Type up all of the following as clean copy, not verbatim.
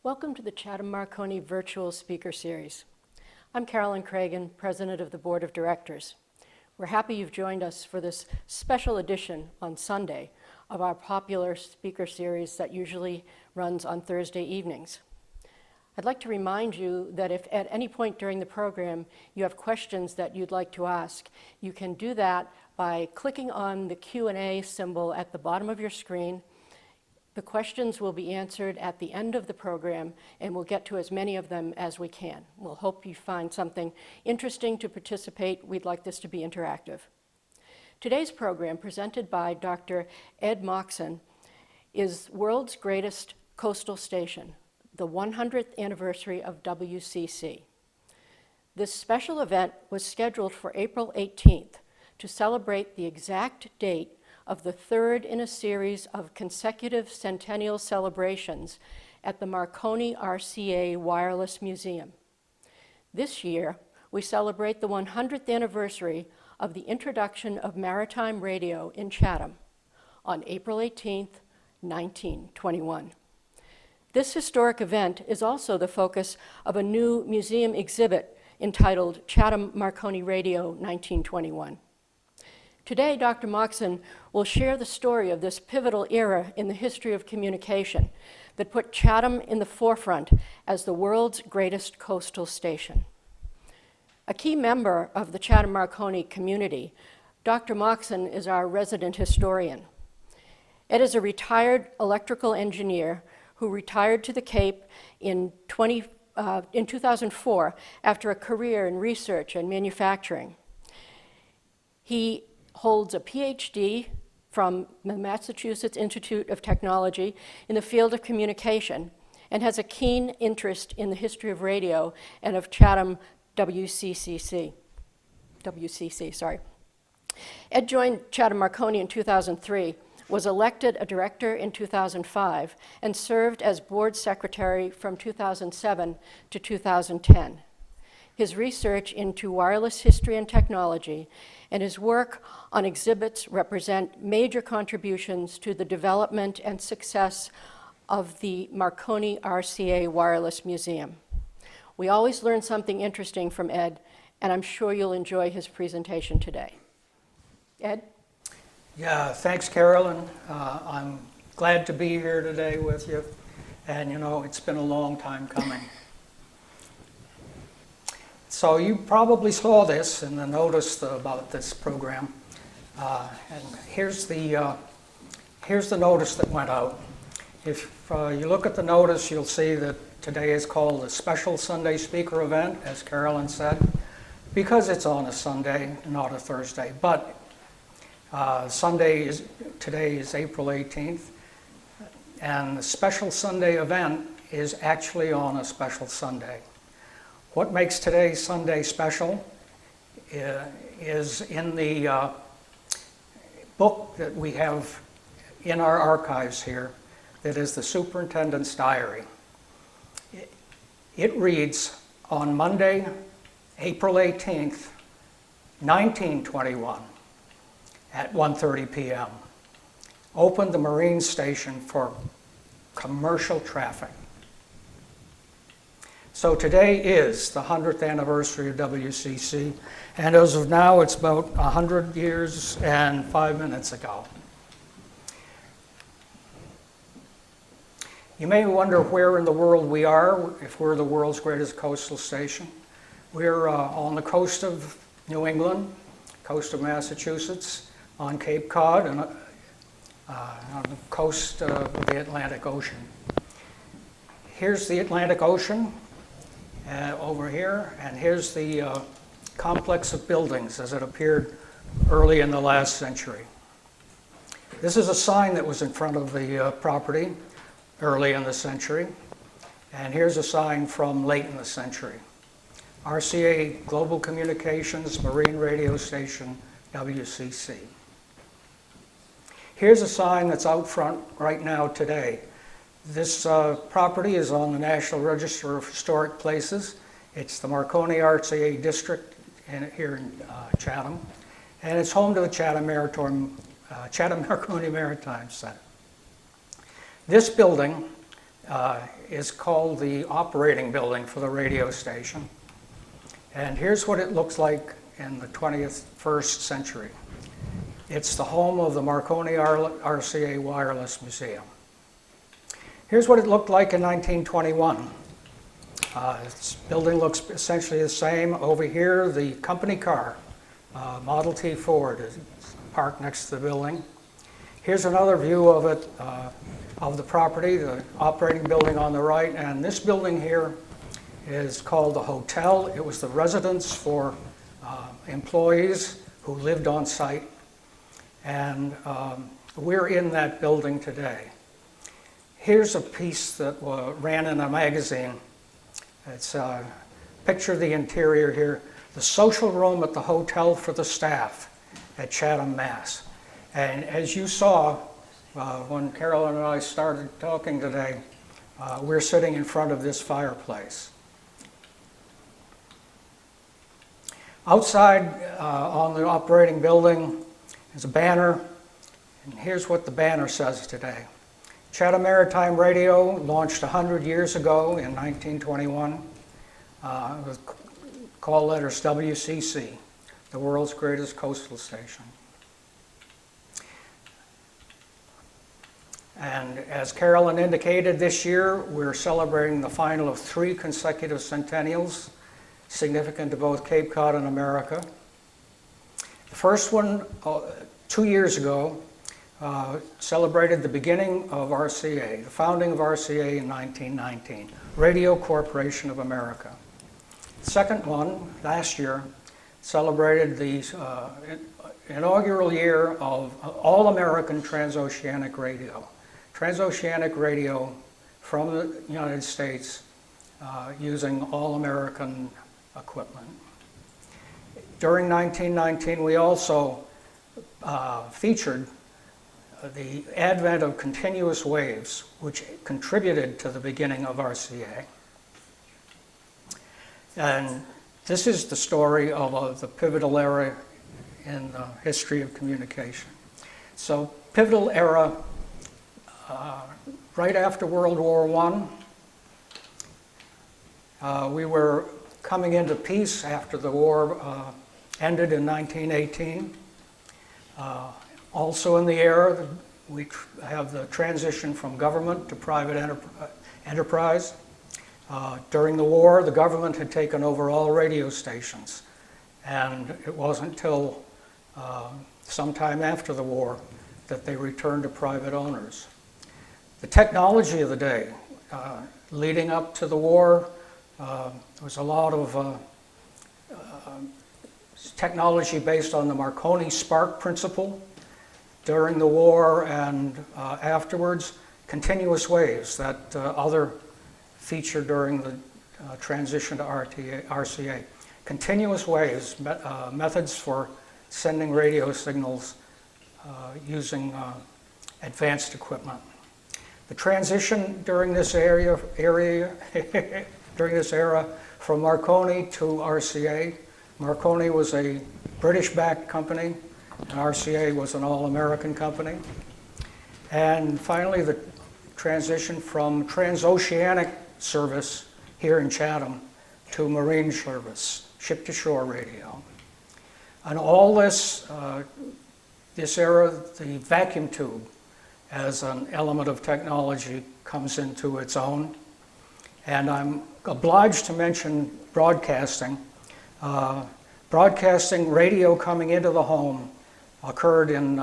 Welcome to the Chatham Marconi Virtual Speaker Series. I'm Carolyn Cragen, President of the Board of Directors. We're happy you've joined us for this special edition on Sunday of our popular speaker series that usually runs on Thursday evenings. I'd like to remind you that if at any point during the program you have questions that you'd like to ask, you can do that by clicking on the Q&A symbol at the bottom of your screen. The questions will be answered at the end of the program, and we'll get to as many of them as we can. We'll hope you find something interesting to participate. We'd like this to be interactive. Today's program, presented by Dr. Ed Moxon, is World's Greatest Coastal Station, the 100th anniversary of WCC. This special event was scheduled for April 18th to celebrate the exact date of the third in a series of consecutive centennial celebrations at the Marconi RCA Wireless Museum. This year, we celebrate the 100th anniversary of the introduction of maritime radio in Chatham on April 18th, 1921. This historic event is also the focus of a new museum exhibit entitled Chatham Marconi Radio 1921. Today, Dr. Moxon will share the story of this pivotal era in the history of communication that put Chatham in the forefront as the world's greatest coastal station. A key member of the Chatham Marconi community, Dr. Moxon is our resident historian. Ed is a retired electrical engineer who retired to the Cape in 2004 after a career in research and manufacturing. He holds a PhD from the Massachusetts Institute of Technology in the field of communication and has a keen interest in the history of radio and of Chatham WCC. Ed joined Chatham Marconi in 2003, was elected a director in 2005, and served as board secretary from 2007 to 2010. His research into wireless history and technology and his work on exhibits represent major contributions to the development and success of the Marconi RCA Wireless Museum. We always learn something interesting from Ed, and I'm sure you'll enjoy his presentation today. Ed? Yeah, thanks, Carolyn. I'm glad to be here today with you, and you know, it's been a long time coming. So you probably saw this in the notice about this program, and here's the notice that went out. If you look at the notice, you'll see that today is called a special Sunday speaker event, as Carolyn said, because it's on a Sunday, not a Thursday. But today is April 18th, and the special Sunday event is actually on a special Sunday. What makes today's Sunday special is in the book that we have in our archives here, that is the Superintendent's Diary. It reads, on Monday, April 18th, 1921, at 1:30 p.m., opened the Marine Station for commercial traffic. So today is the 100th anniversary of WCC, and as of now, it's about 100 years and 5 minutes ago. You may wonder where in the world we are, if we're the world's greatest coastal station. We're on the coast of New England, coast of Massachusetts, on Cape Cod, and on the coast of the Atlantic Ocean. Here's the Atlantic Ocean. Over here, and here's the complex of buildings as it appeared early in the last century. This is a sign that was in front of the property early in the century, and here's a sign from late in the century. RCA Global Communications Marine Radio Station, WCC. Here's a sign that's out front right now today. This property is on the National Register of Historic Places. It's the Marconi RCA District here in Chatham, and it's home to the Chatham Marconi Maritime Center. This building is called the operating building for the radio station. And here's what it looks like in the 21st century. It's the home of the Marconi RCA Wireless Museum. Here's what it looked like in 1921. This building looks essentially the same. Over here, the company car, Model T Ford, is parked next to the building. Here's another view of it, of the property, the operating building on the right. And this building here is called the hotel. It was the residence for employees who lived on site. And we're in that building today. Here's a piece that ran in a magazine. It's picture the interior here. The social room at the hotel for the staff at Chatham, Mass. And as you saw when Carolyn and I started talking today, we're sitting in front of this fireplace. Outside on the operating building is a banner, and here's what the banner says today. Chatham Maritime Radio, launched 100 years ago in 1921, with call letters WCC, the world's greatest coastal station. And as Carolyn indicated, this year we're celebrating the final of 3 consecutive centennials, significant to both Cape Cod and America. The first one, 2 years ago, celebrated the beginning of RCA, the founding of RCA in 1919, Radio Corporation of America. The second one, last year, celebrated the inaugural year of all-American transoceanic radio. Transoceanic radio from the United States using all-American equipment. During 1919, we also featured the advent of continuous waves, which contributed to the beginning of RCA. And this is the story of the pivotal era in the history of communication. So, pivotal era, right after World War I, we were coming into peace after the war ended in 1918. Also in the era, we have the transition from government to private enterprise. During the war, the government had taken over all radio stations, and it wasn't until sometime after the war that they returned to private owners. The technology of the day, leading up to the war, there was a lot of technology based on the Marconi spark principle. During the war and afterwards, continuous waves, that other feature during the transition to RCA. Continuous waves, methods for sending radio signals using advanced equipment. The transition during this era from Marconi to RCA. Marconi was a British-backed company, and RCA was an all-American company. And finally, the transition from transoceanic service here in Chatham to marine service, ship-to-shore radio. And all this, this era, the vacuum tube as an element of technology comes into its own. And I'm obliged to mention broadcasting. Broadcasting, radio coming into the home occurred in,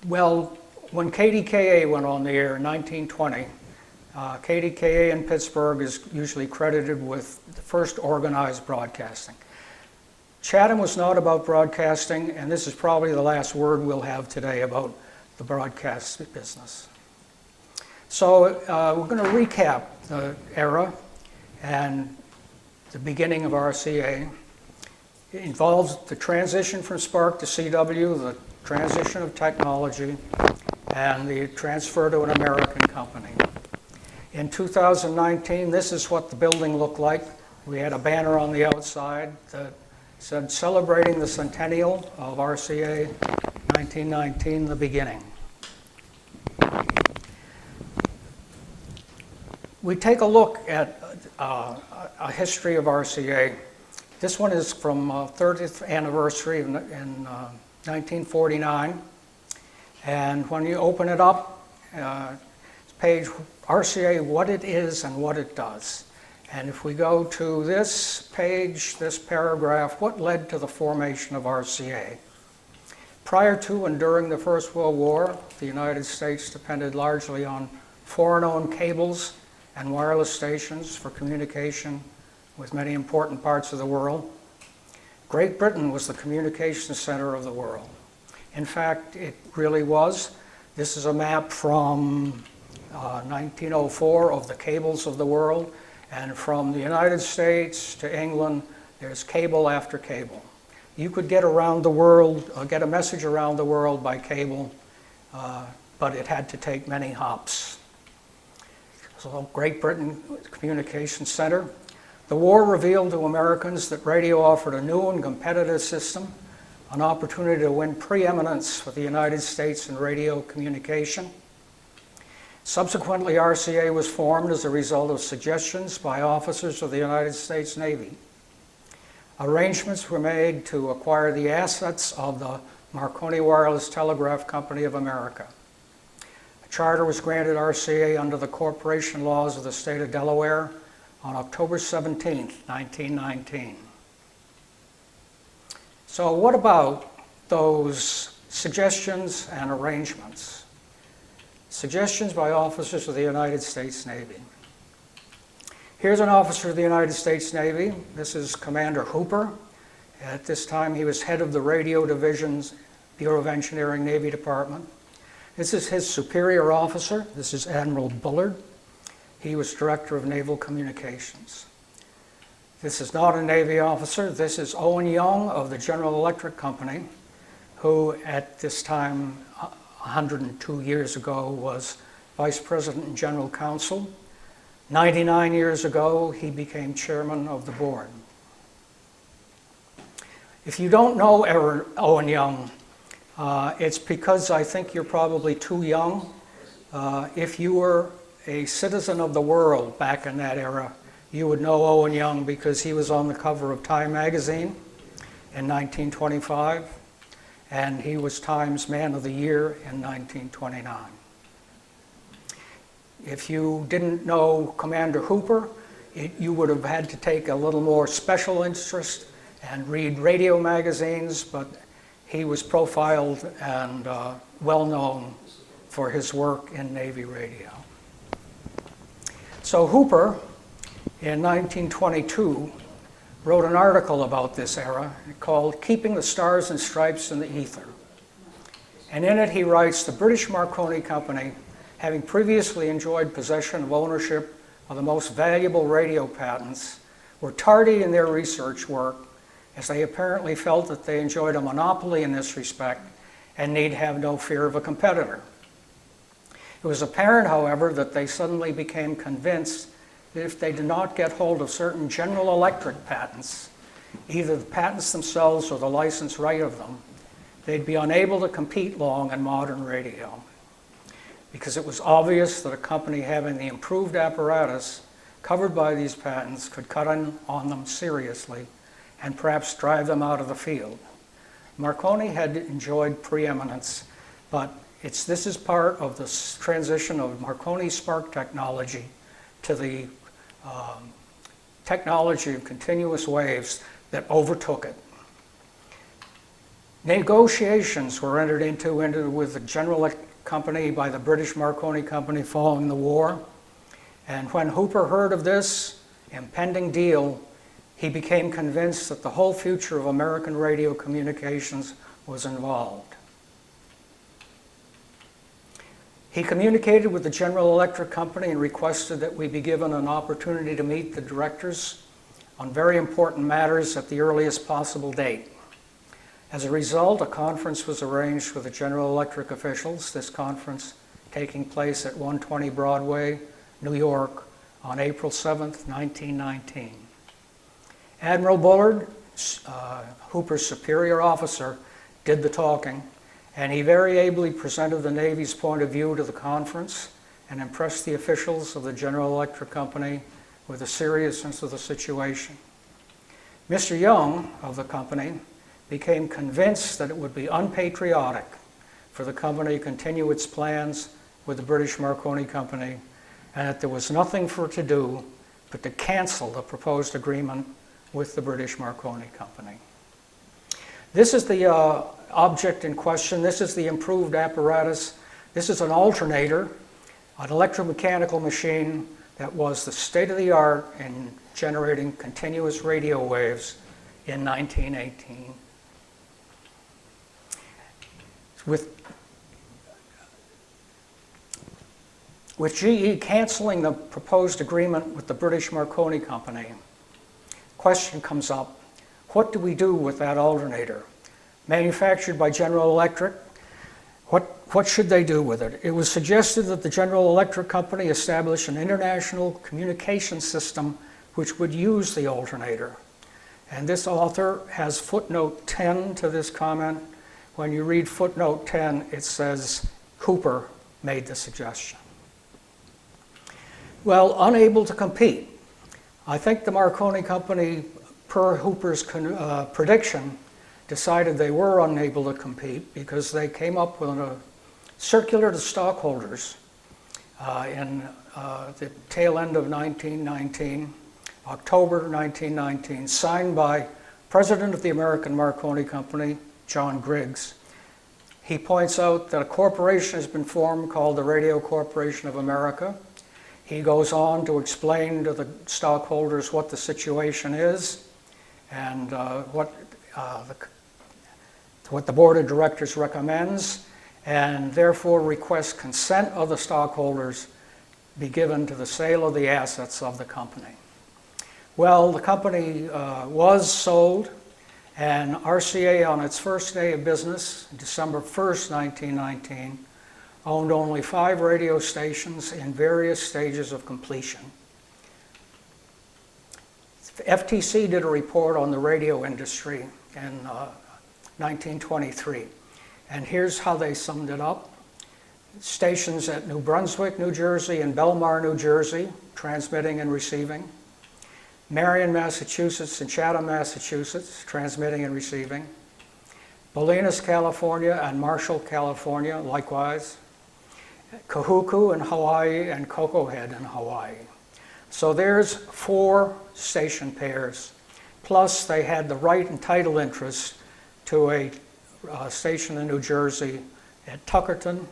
well, when KDKA went on the air in 1920, KDKA in Pittsburgh is usually credited with the first organized broadcasting. Chatham was not about broadcasting, and this is probably the last word we'll have today about the broadcast business. So we're going to recap the era and the beginning of RCA. It involves the transition from Spark to CW, the transition of technology, and the transfer to an American company. In 2019, this is what the building looked like. We had a banner on the outside that said, "Celebrating the centennial of RCA, 1919, the beginning." we take a look at a history of RCA. This one is from 30th anniversary in 1949. And when you open it up, page RCA, what it is and what it does. And if we go to this page, this paragraph, what led to the formation of RCA? Prior to and during the First World War, the United States depended largely on foreign-owned cables and wireless stations for communication with many important parts of the world. Great Britain was the communication center of the world. In fact, it really was. This is a map from 1904 of the cables of the world, and from the United States to England, there's cable after cable. You could get around the world, get a message around the world by cable, but it had to take many hops. So Great Britain Communication Center. The war revealed to Americans that radio offered a new and competitive system, an opportunity to win preeminence for the United States in radio communication. Subsequently, RCA was formed as a result of suggestions by officers of the United States Navy. Arrangements were made to acquire the assets of the Marconi Wireless Telegraph Company of America. A charter was granted RCA under the corporation laws of the state of Delaware on October 17, 1919. So what about those suggestions and arrangements? Suggestions by officers of the United States Navy. Here's an officer of the United States Navy. This is Commander Hooper. At this time, he was head of the Radio Division's Bureau of Engineering, Navy Department. This is his superior officer. This is Admiral Bullard. He was Director of Naval Communications. This is not a Navy officer. This is Owen Young of the General Electric Company, who at this time, 102 years ago, was Vice President and General Counsel. 99 years ago, he became chairman of the board. If you don't know Owen Young, it's because I think you're probably too young. If you were a citizen of the world back in that era, you would know Owen Young because he was on the cover of Time magazine in 1925, and he was Time's Man of the Year in 1929. If you didn't know Commander Hooper, you would have had to take a little more special interest and read radio magazines, but he was profiled and well known for his work in Navy radio. So Hooper, in 1922, wrote an article about this era called "Keeping the Stars and Stripes in the Ether." And in it he writes, the British Marconi Company, having previously enjoyed possession of ownership of the most valuable radio patents, were tardy in their research work, as they apparently felt that they enjoyed a monopoly in this respect and need have no fear of a competitor. It was apparent, however, that they suddenly became convinced that if they did not get hold of certain General Electric patents, either the patents themselves or the license right of them, they'd be unable to compete long in modern radio. Because it was obvious that a company having the improved apparatus covered by these patents could cut in on them seriously and perhaps drive them out of the field. Marconi had enjoyed preeminence, but this is part of the transition of Marconi spark technology to the technology of continuous waves that overtook it. Negotiations were entered into with the General Company by the British Marconi Company following the war, and when Hooper heard of this impending deal, he became convinced that the whole future of American radio communications was involved. He communicated with the General Electric Company and requested that we be given an opportunity to meet the directors on very important matters at the earliest possible date. As a result, a conference was arranged with the General Electric officials, this conference taking place at 120 Broadway, New York, on April 7th, 1919. Admiral Bullard, Hooper's superior officer, did the talking, and he very ably presented the Navy's point of view to the conference and impressed the officials of the General Electric Company with the seriousness of the situation. Mr. Young of the company became convinced that it would be unpatriotic for the company to continue its plans with the British Marconi Company, and that there was nothing for it to do but to cancel the proposed agreement with the British Marconi Company. This is the object in question. This is the improved apparatus. This is an alternator, an electromechanical machine that was the state-of-the-art in generating continuous radio waves in 1918. With GE canceling the proposed agreement with the British Marconi Company, question comes up, what do we do with that alternator? Manufactured by General Electric, what should they do with it? It was suggested that the General Electric Company establish an international communication system which would use the alternator. And this author has footnote 10 to this comment. When you read footnote 10, it says Hooper made the suggestion. Well, unable to compete. I think the Marconi Company, per Hooper's prediction, decided they were unable to compete because they came up with a circular to stockholders in the tail end of 1919, October 1919, signed by President of the American Marconi Company, John Griggs. He points out that a corporation has been formed called the Radio Corporation of America. He goes on to explain to the stockholders what the situation is and what the board of directors recommends, and therefore requests consent of the stockholders be given to the sale of the assets of the company. Well, the company was sold, and RCA on its first day of business, December 1st, 1919, owned only 5 radio stations in various stages of completion. FTC did a report on the radio industry in 1923, and here's how they summed it up. Stations at New Brunswick, New Jersey, and Belmar, New Jersey, transmitting and receiving. Marion, Massachusetts, and Chatham, Massachusetts, transmitting and receiving. Bolinas, California, and Marshall, California, likewise. Kahuku in Hawaii and Koko Head in Hawaii. So there's 4 station pairs. Plus they had the right and title interest to a station in New Jersey at Tuckerton,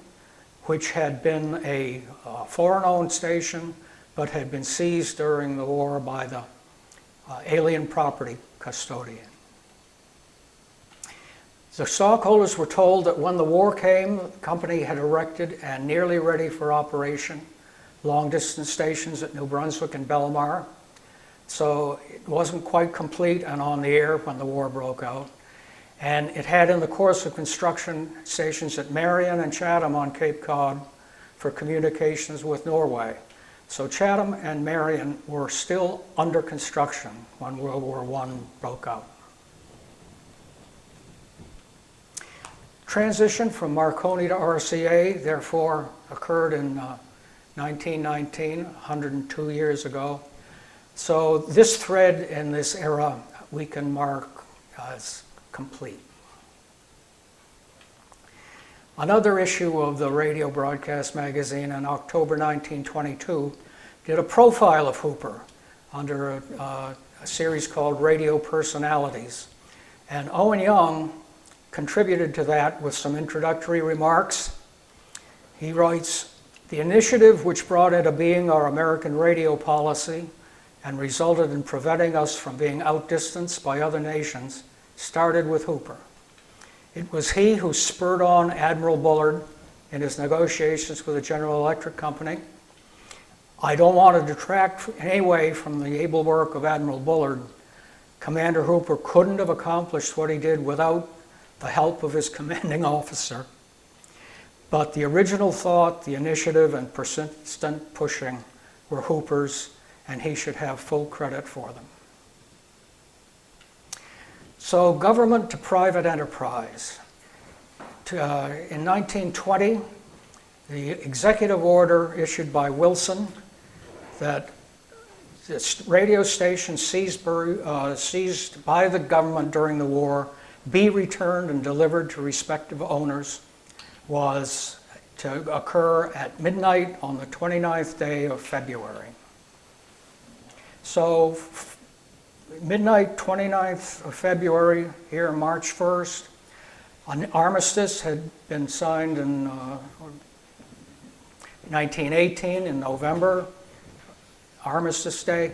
which had been a foreign-owned station, but had been seized during the war by the alien property custodian. The stockholders were told that when the war came, the company had erected and nearly ready for operation long-distance stations at New Brunswick and Belmar. So it wasn't quite complete and on the air when the war broke out. And it had in the course of construction stations at Marion and Chatham on Cape Cod for communications with Norway. So Chatham and Marion were still under construction when World War I broke out. Transition from Marconi to RCA, therefore, occurred in 1919, 102 years ago. So this thread in this era we can mark as complete. Another issue of the Radio Broadcast Magazine in October 1922 did a profile of Hooper under a series called Radio Personalities. And Owen Young contributed to that with some introductory remarks. He writes, "The initiative which brought into being our American radio policy and resulted in preventing us from being outdistanced by other nations started with Hooper. It was he who spurred on Admiral Bullard in his negotiations with the General Electric Company. I don't want to detract in any way from the able work of Admiral Bullard. Commander Hooper couldn't have accomplished what he did without the help of his commanding officer. But the original thought, the initiative, and persistent pushing were Hooper's, and he should have full credit for them." So government to private enterprise. In 1920, The executive order issued by Wilson that this radio station seized by the government during the war be returned and delivered to respective owners was to occur at midnight on the 29th day of February. So midnight 29th of February, here March 1st, an armistice had been signed in 1918 in November, Armistice Day.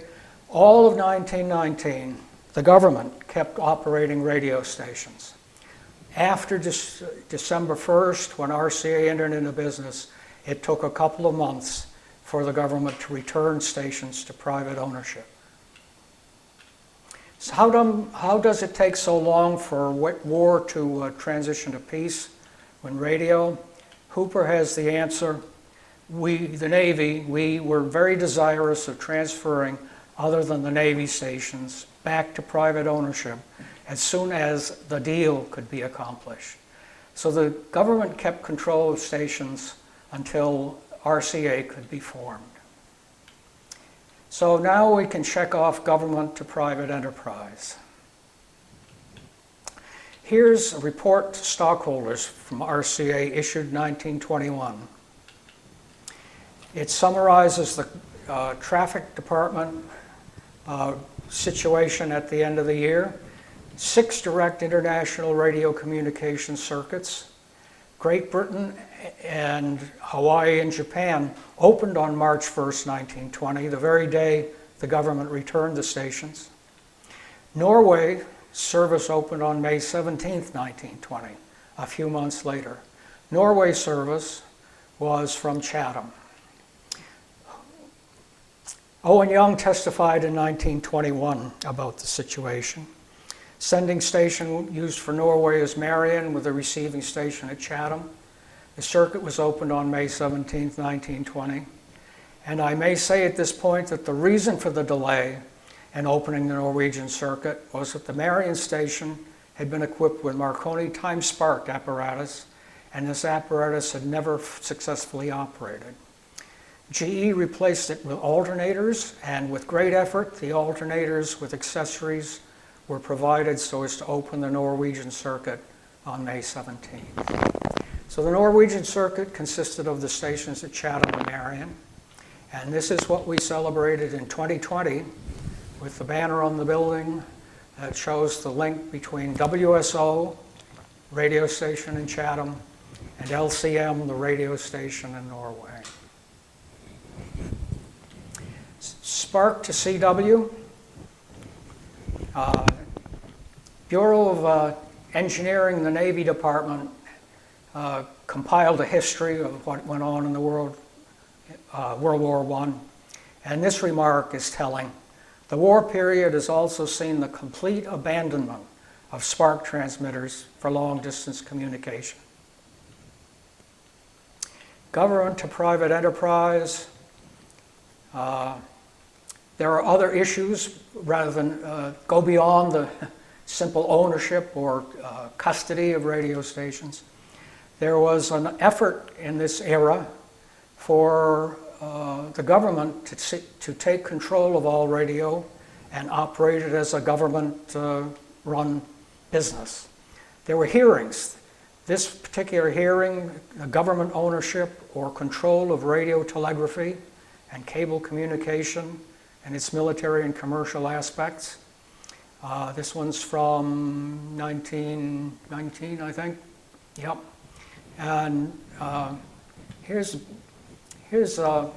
All of 1919, the government kept operating radio stations. After December 1st, when RCA entered into business, it took a couple of months for the government to return stations to private ownership. So how does it take so long for war to transition to peace when radio? Hooper has the answer. We, the Navy, we were very desirous of transferring other than the Navy stations back to private ownership as soon as the deal could be accomplished. So the government kept control of stations until RCA could be formed. So now we can check off government to private enterprise. Here's a report to stockholders from RCA issued 1921. It summarizes the traffic department situation at the end of the year. 6 direct international radio communication circuits. Great Britain and Hawaii and Japan opened on March 1st, 1920, the very day the government returned the stations. Norway service opened on May 17th, 1920, a few months later. Norway service was from Chatham. Owen Young testified in 1921 about the situation. Sending station used for Norway is Marion with a receiving station at Chatham. The circuit was opened on May 17, 1920. And I may say at this point that the reason for the delay in opening the Norwegian circuit was that the Marion station had been equipped with Marconi time-spark apparatus, and this apparatus had never successfully operated. GE replaced it with alternators, and with great effort, the alternators with accessories were provided so as to open the Norwegian circuit on May 17th. So the Norwegian circuit consisted of the stations at Chatham and Marion, and this is what we celebrated in 2020 with the banner on the building that shows the link between WSO, radio station in Chatham, and LCM, the radio station in Norway. Spark to CW. Bureau of Engineering, the Navy Department, compiled a history of what went on in the World War I. And this remark is telling. The war period has also seen the complete abandonment of spark transmitters for long-distance communication. Government to private enterprise. There are other issues rather than go beyond the simple ownership or custody of radio stations. There was an effort in this era for the government to take control of all radio and operate it as a government-run business. There were hearings. This particular hearing, government ownership or control of radio telegraphy and cable communication and its military and commercial aspects. This one's from 1919, I think. Yep. And here's an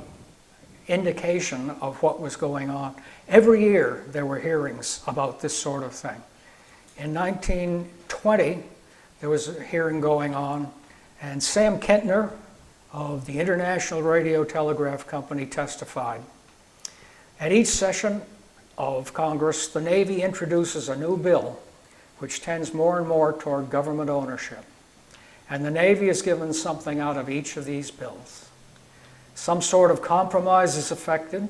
indication of what was going on. Every year there were hearings about this sort of thing. In 1920, there was a hearing going on, and Sam Kentner of the International Radio Telegraph Company testified. At each session of Congress, the Navy introduces a new bill which tends more and more toward government ownership. And the Navy is given something out of each of these bills. Some sort of compromise is effected,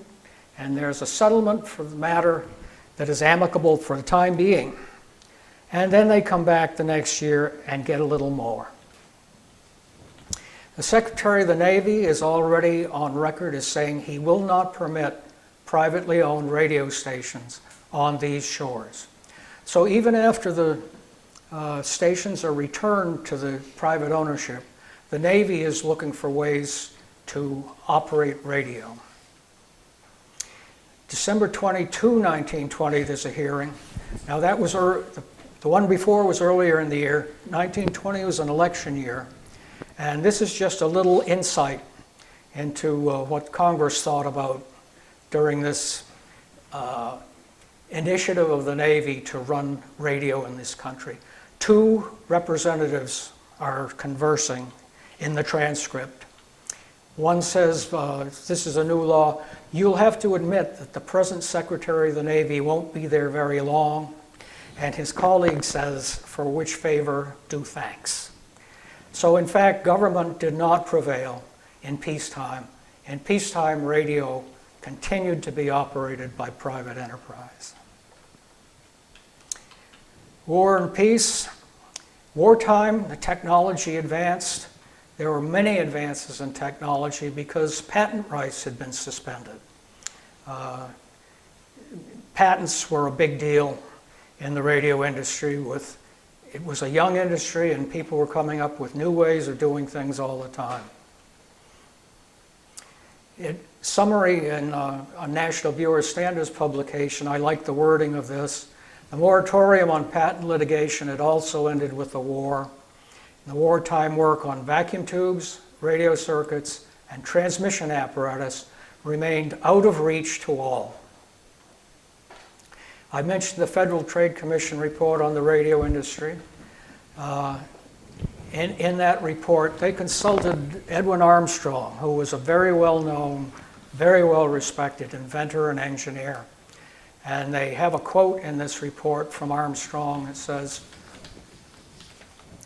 and there's a settlement for the matter that is amicable for the time being. And then they come back the next year and get a little more. The Secretary of the Navy is already on record as saying he will not permit privately owned radio stations on these shores. So even after the stations are returned to the private ownership, the Navy is looking for ways to operate radio. December 22, 1920, there's a hearing. Now that was, the one before was earlier in the year. 1920 was an election year. And this is just a little insight into what Congress thought about during this initiative of the Navy to run radio in this country. Two representatives are conversing in the transcript. One says, this is a new law, you'll have to admit that the present Secretary of the Navy won't be there very long. And his colleague says, for which favor do thanks. So in fact, government did not prevail in peacetime. In peacetime, radio continued to be operated by private enterprise. War and peace. Wartime, the technology advanced. There were many advances in technology because patent rights had been suspended. Patents were a big deal in the radio industry. It was a young industry and people were coming up with new ways of doing things all the time. Summary in a National Bureau of Standards publication, I like the wording of this. The moratorium on patent litigation had also ended with the war. The wartime work on vacuum tubes, radio circuits, and transmission apparatus remained out of reach to all. I mentioned the Federal Trade Commission report on the radio industry. In that report, they consulted Edwin Armstrong, who was a very well-known, very well-respected inventor and engineer. And they have a quote in this report from Armstrong that says,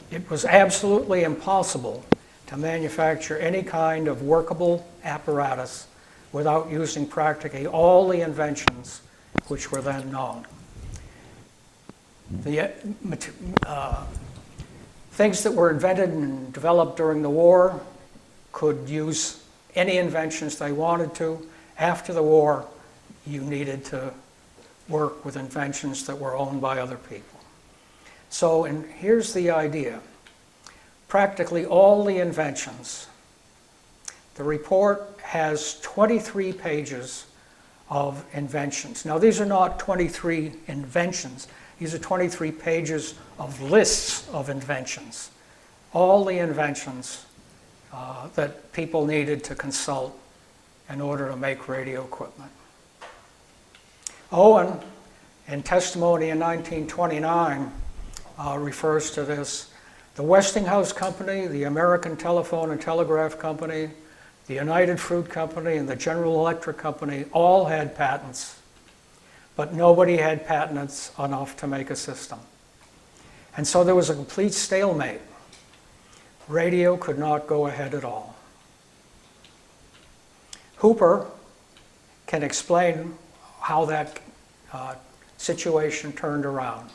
"It was absolutely impossible to manufacture any kind of workable apparatus without using practically all the inventions which were then known." The things that were invented and developed during the war could use any inventions they wanted to. After the war, you needed to work with inventions that were owned by other people. So, and here's the idea. Practically all the inventions, the report has 23 pages of inventions. Now, these are not 23 inventions. These are 23 pages of lists of inventions. All the inventions that people needed to consult in order to make radio equipment. Owen, in testimony in 1929, refers to this. The Westinghouse Company, the American Telephone and Telegraph Company, the United Fruit Company, and the General Electric Company all had patents, but nobody had patents enough to make a system. And so there was a complete stalemate. Radio could not go ahead at all. Hooper can explain how that situation turned around.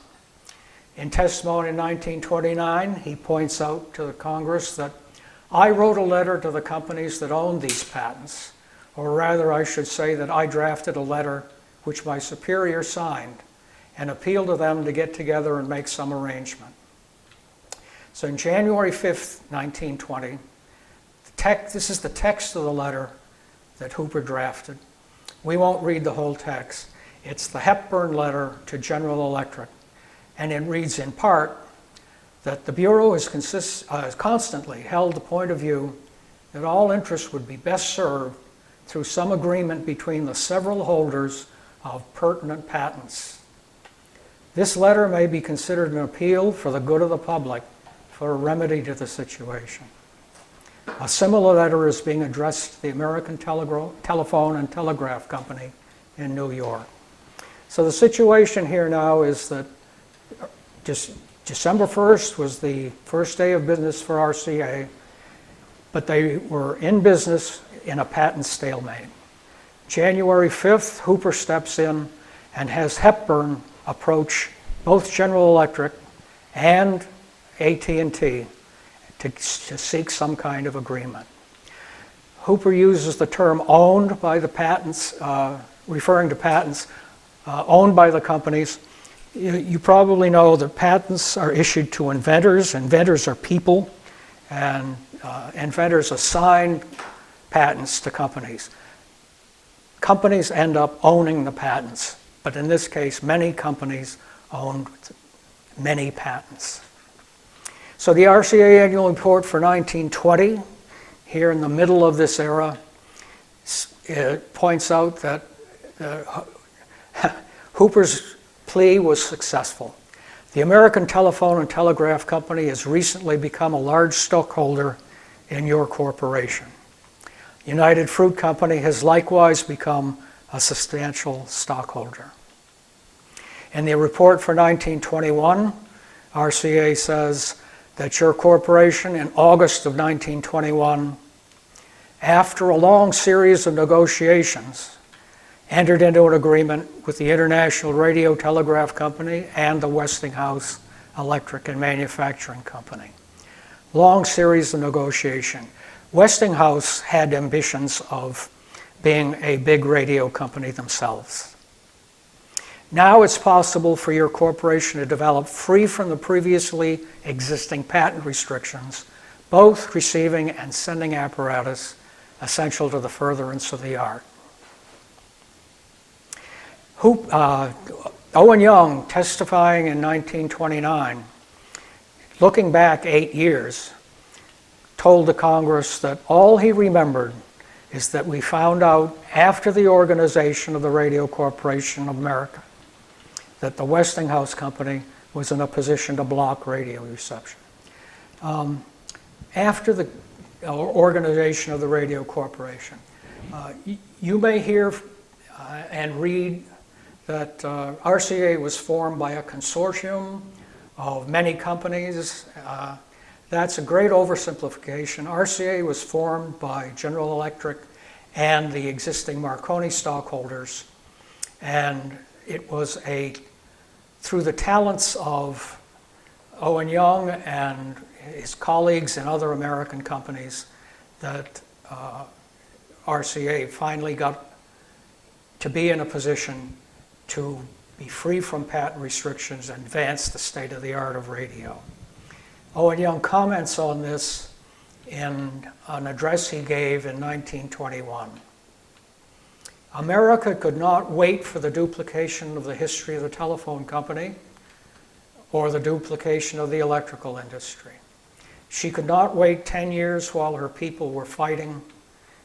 In testimony in 1929, he points out to the Congress that I wrote a letter to the companies that owned these patents, or rather I should say that I drafted a letter which my superior signed and appealed to them to get together and make some arrangement. So on January 5th, 1920, this is the text of the letter that Hooper drafted. We won't read the whole text. It's the Hepburn letter to General Electric, and it reads in part that the Bureau has constantly held the point of view that all interests would be best served through some agreement between the several holders of pertinent patents. This letter may be considered an appeal for the good of the public for a remedy to the situation. A similar letter is being addressed to the American Telephone and Telegraph Company in New York. So the situation here now is that December 1st was the first day of business for RCA, but they were in business in a patent stalemate. January 5th, Hooper steps in and has Hepburn approach both General Electric and AT&T to seek some kind of agreement. Hooper uses the term owned by the patents, referring to patents owned by the companies. You probably know that patents are issued to inventors. Inventors are people, and inventors assign patents to companies. Companies end up owning the patents, but in this case, many companies owned many patents. So the RCA Annual Report for 1920, here in the middle of this era, it points out that Hooper's plea was successful. The American Telephone and Telegraph Company has recently become a large stockholder in your corporation. United Fruit Company has likewise become a substantial stockholder. In the report for 1921, RCA says that your corporation in August of 1921, after a long series of negotiations, entered into an agreement with the International Radio Telegraph Company and the Westinghouse Electric and Manufacturing Company. Long series of negotiation. Westinghouse had ambitions of being a big radio company themselves. Now it's possible for your corporation to develop, free from the previously existing patent restrictions, both receiving and sending apparatus essential to the furtherance of the art. Owen Young, testifying in 1929, looking back 8 years, told the Congress that all he remembered is that we found out after the organization of the Radio Corporation of America that the Westinghouse Company was in a position to block radio reception. After the organization of the Radio Corporation, you may hear and read that RCA was formed by a consortium of many companies. That's a great oversimplification. RCA was formed by General Electric and the existing Marconi stockholders, and it was through the talents of Owen Young and his colleagues in other American companies that RCA finally got to be in a position to be free from patent restrictions and advance the state of the art of radio. Owen Young comments on this in an address he gave in 1921. America could not wait for the duplication of the history of the telephone company or the duplication of the electrical industry. She could not wait 10 years while her people were fighting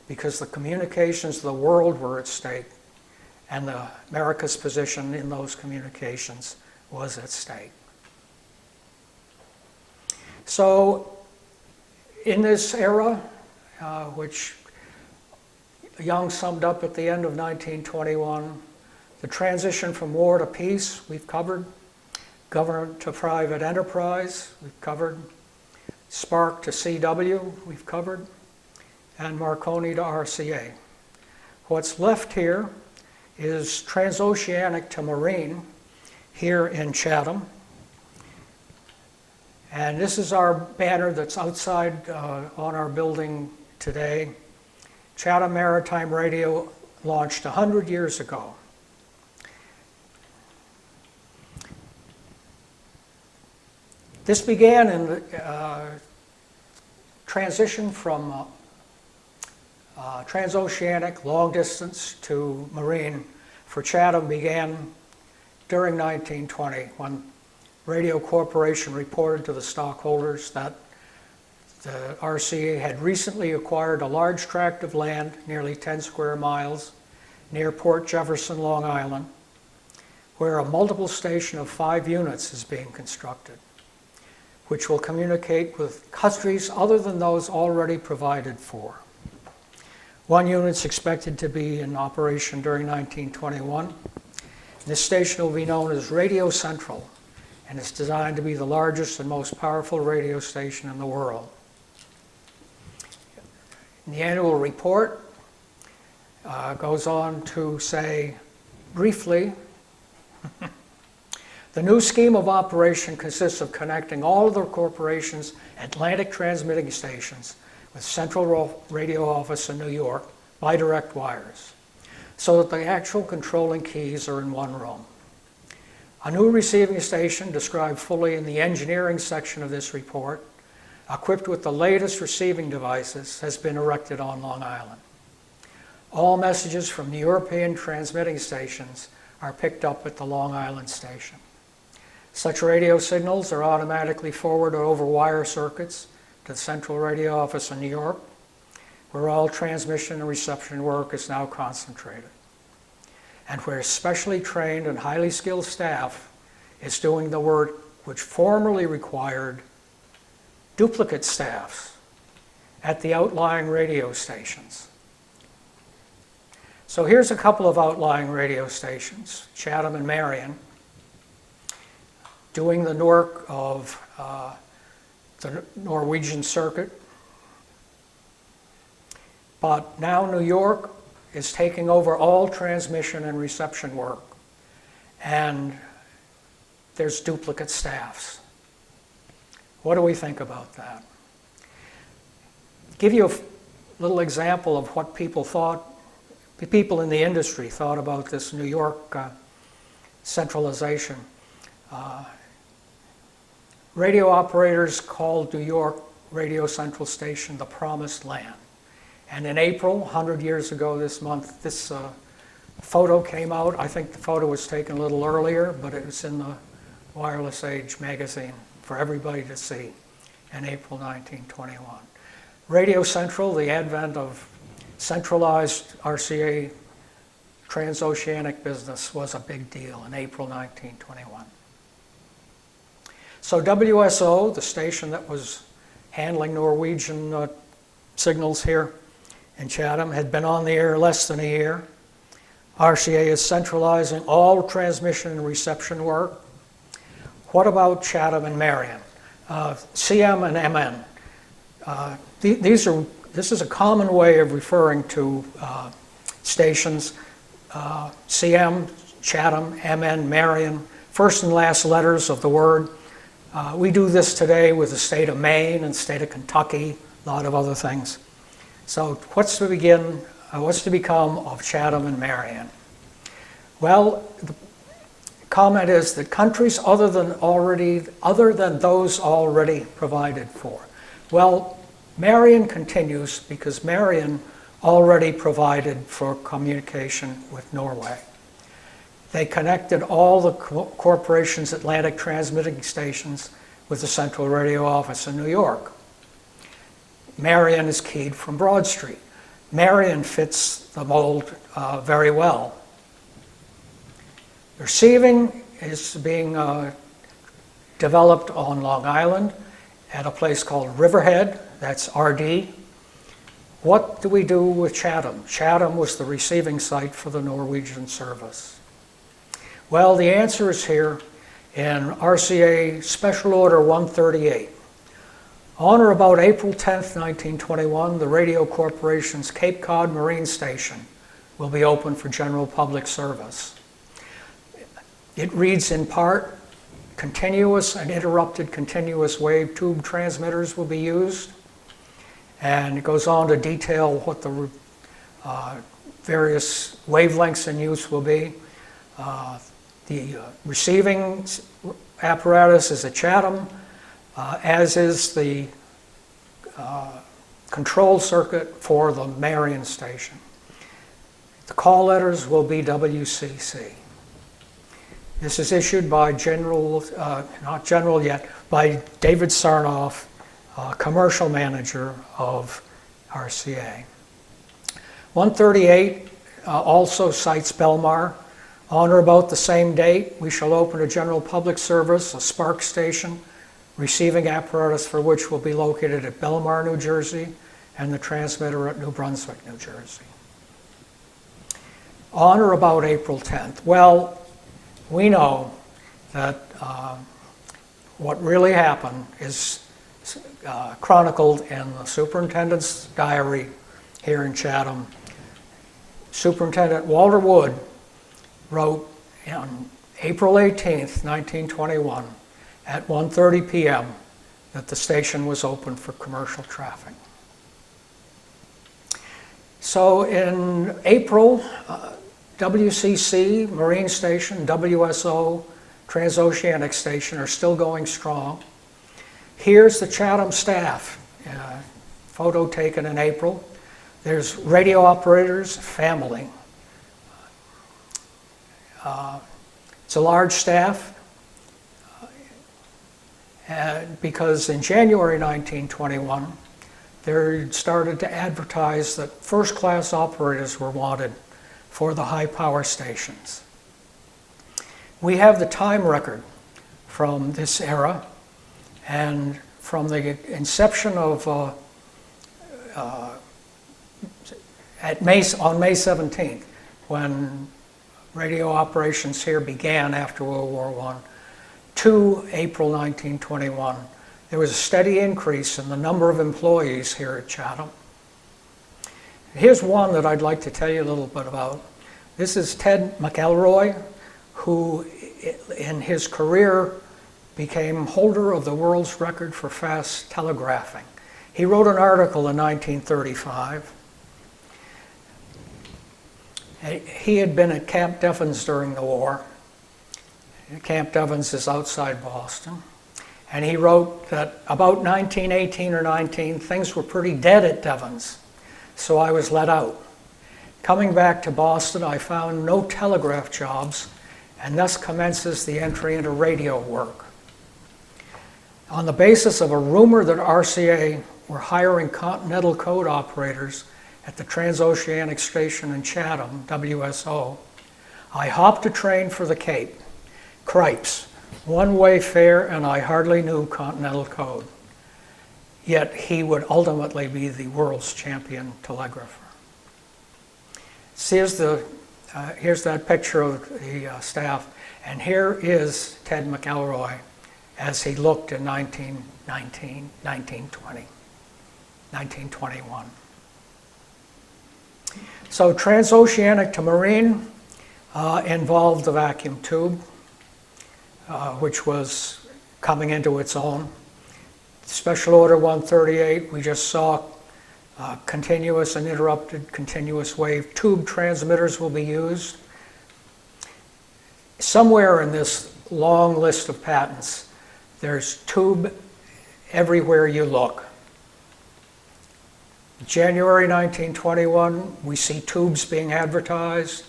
because the communications of the world were at stake and America's position in those communications was at stake. So in this era, which Young summed up at the end of 1921, the transition from war to peace, we've covered. Government to private enterprise, we've covered. Spark to CW, we've covered. And Marconi to RCA. What's left here is transoceanic to marine here in Chatham. And this is our banner that's outside on our building today. Chatham Maritime Radio launched 100 years ago. This began in the transition from transoceanic, long distance to marine for Chatham began during 1920 when Radio Corporation reported to the stockholders that the RCA had recently acquired a large tract of land, nearly 10 square miles, near Port Jefferson, Long Island, where a multiple station of 5 units is being constructed, which will communicate with countries other than those already provided for. 1 unit is expected to be in operation during 1921. This station will be known as Radio Central, and it's designed to be the largest and most powerful radio station in the world. The annual report goes on to say briefly The new scheme of operation consists of connecting all of the corporation's Atlantic transmitting stations with Central Radio Office in New York by direct wires, so that the actual controlling keys are in one room. A new receiving station, described fully in the engineering section of this report, equipped with the latest receiving devices, has been erected on Long Island. All messages from the European transmitting stations are picked up at the Long Island station. Such radio signals are automatically forwarded over wire circuits to the Central Radio Office in New York, where all transmission and reception work is now concentrated, and where specially trained and highly skilled staff is doing the work which formerly required duplicate staffs at the outlying radio stations. So here's a couple of outlying radio stations, Chatham and Marion, doing the work of the Norwegian circuit. But now New York is taking over all transmission and reception work, and there's duplicate staffs. What do we think about that? Give you a little example of what people thought, people in the industry thought about this New York centralization. Radio operators called New York Radio Central Station the Promised Land. And in April, 100 years ago this month, this photo came out. I think the photo was taken a little earlier, but it was in the Wireless Age magazine for everybody to see in April 1921. Radio Central, the advent of centralized RCA transoceanic business, was a big deal in April 1921. So WSO, the station that was handling Norwegian signals here in Chatham, had been on the air less than a year. RCA is centralizing all transmission and reception work. What about Chatham and Marion? CM and MN. This is a common way of referring to stations. CM, Chatham, MN, Marion, first and last letters of the word. We do this today with the state of Maine and state of Kentucky, a lot of other things. So what's to become of Chatham and Marion? Well, the comment is that countries other than those already provided for. Well, Marion continues because Marion already provided for communication with Norway. They connected all the corporation's Atlantic transmitting stations with the Central Radio Office in New York. Marion is keyed from Broad Street. Marion fits the mold very well. Receiving is being developed on Long Island at a place called Riverhead, that's RD. What do we do with Chatham? Chatham was the receiving site for the Norwegian service. Well, the answer is here in RCA Special Order 138. On or about April 10th, 1921, the Radio Corporation's Cape Cod Marine Station will be open for general public service. It reads in part, continuous and interrupted continuous wave tube transmitters will be used, and it goes on to detail what the various wavelengths in use will be. The receiving apparatus is at Chatham, as is the control circuit for the Marion station. The call letters will be WCC. This is issued by not General yet, by David Sarnoff, commercial manager of RCA. 138 also cites Belmar. On or about the same date, we shall open a general public service, a Spark station, receiving apparatus for which will be located at Belmar, New Jersey, and the transmitter at New Brunswick, New Jersey. On or about April 10th. Well, we know that what really happened is chronicled in the superintendent's diary here in Chatham. Superintendent Walter Wood wrote on April 18th, 1921, at 1:30 p.m., that the station was open for commercial traffic. So in April, WCC, Marine Station, WSO, Transoceanic Station are still going strong. Here's the Chatham staff, photo taken in April. There's radio operators, family. It's a large staff because in January 1921, they started to advertise that first-class operators were wanted for the high power stations. We have the time record from this era, and from the inception of on May 17th, when radio operations here began after World War I, to April 1921, there was a steady increase in the number of employees here at Chatham. Here's one that I'd like to tell you a little bit about. This is Ted McElroy, who in his career became holder of the world's record for fast telegraphing. He wrote an article in 1935. He had been at Camp Devens during the war. Camp Devens is outside Boston. And he wrote that about 1918 or 19, things were pretty dead at Devens, so I was let out. Coming back to Boston, I found no telegraph jobs, and thus commences the entry into radio work. On the basis of a rumor that RCA were hiring Continental Code operators at the Transoceanic Station in Chatham, WSO, I hopped a train for the Cape, Cripes, one-way fare, and I hardly knew Continental Code. Yet he would ultimately be the world's champion telegrapher. Here's that picture of the staff, and here is Ted McElroy as he looked in 1919, 1920, 1921. So transoceanic to marine involved the vacuum tube, which was coming into its own. Special Order 138, we just saw continuous and interrupted continuous wave tube transmitters will be used. Somewhere in this long list of patents, there's tube everywhere you look. January 1921, we see tubes being advertised,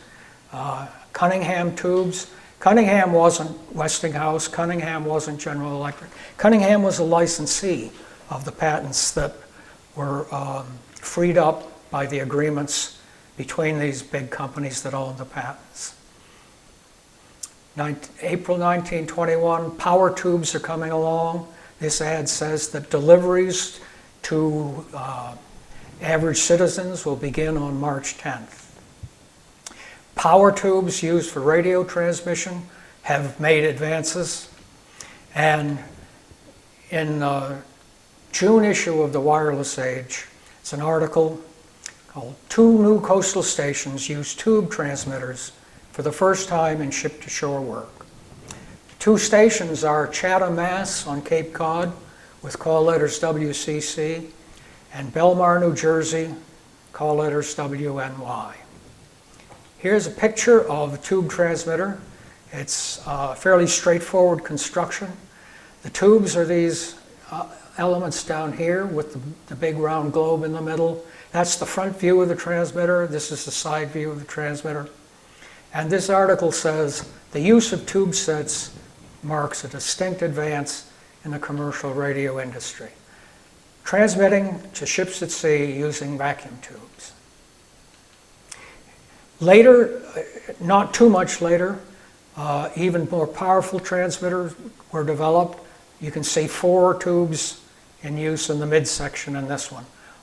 Cunningham tubes. Cunningham wasn't Westinghouse, Cunningham wasn't General Electric. Cunningham was a licensee of the patents that were freed up by the agreements between these big companies that owned the patents. April 1921, power tubes are coming along. This ad says that deliveries to average citizens will begin on March 10th. Power tubes used for radio transmission have made advances, and in the June issue of the Wireless Age, it's an article called "2 New Coastal Stations Use Tube Transmitters for the First Time in Ship-to-Shore Work." The two stations are Chatham, Mass. On Cape Cod with call letters WCC, and Belmar, New Jersey, call letters WNY. Here's a picture of a tube transmitter. It's fairly straightforward construction. The tubes are these elements down here with the big round globe in the middle. That's the front view of the transmitter. This is the side view of the transmitter. And this article says, the use of tube sets marks a distinct advance in the commercial radio industry. Transmitting to ships at sea using vacuum tubes. Later, not too much later, even more powerful transmitters were developed. You can see 4 tubes in use in the midsection in this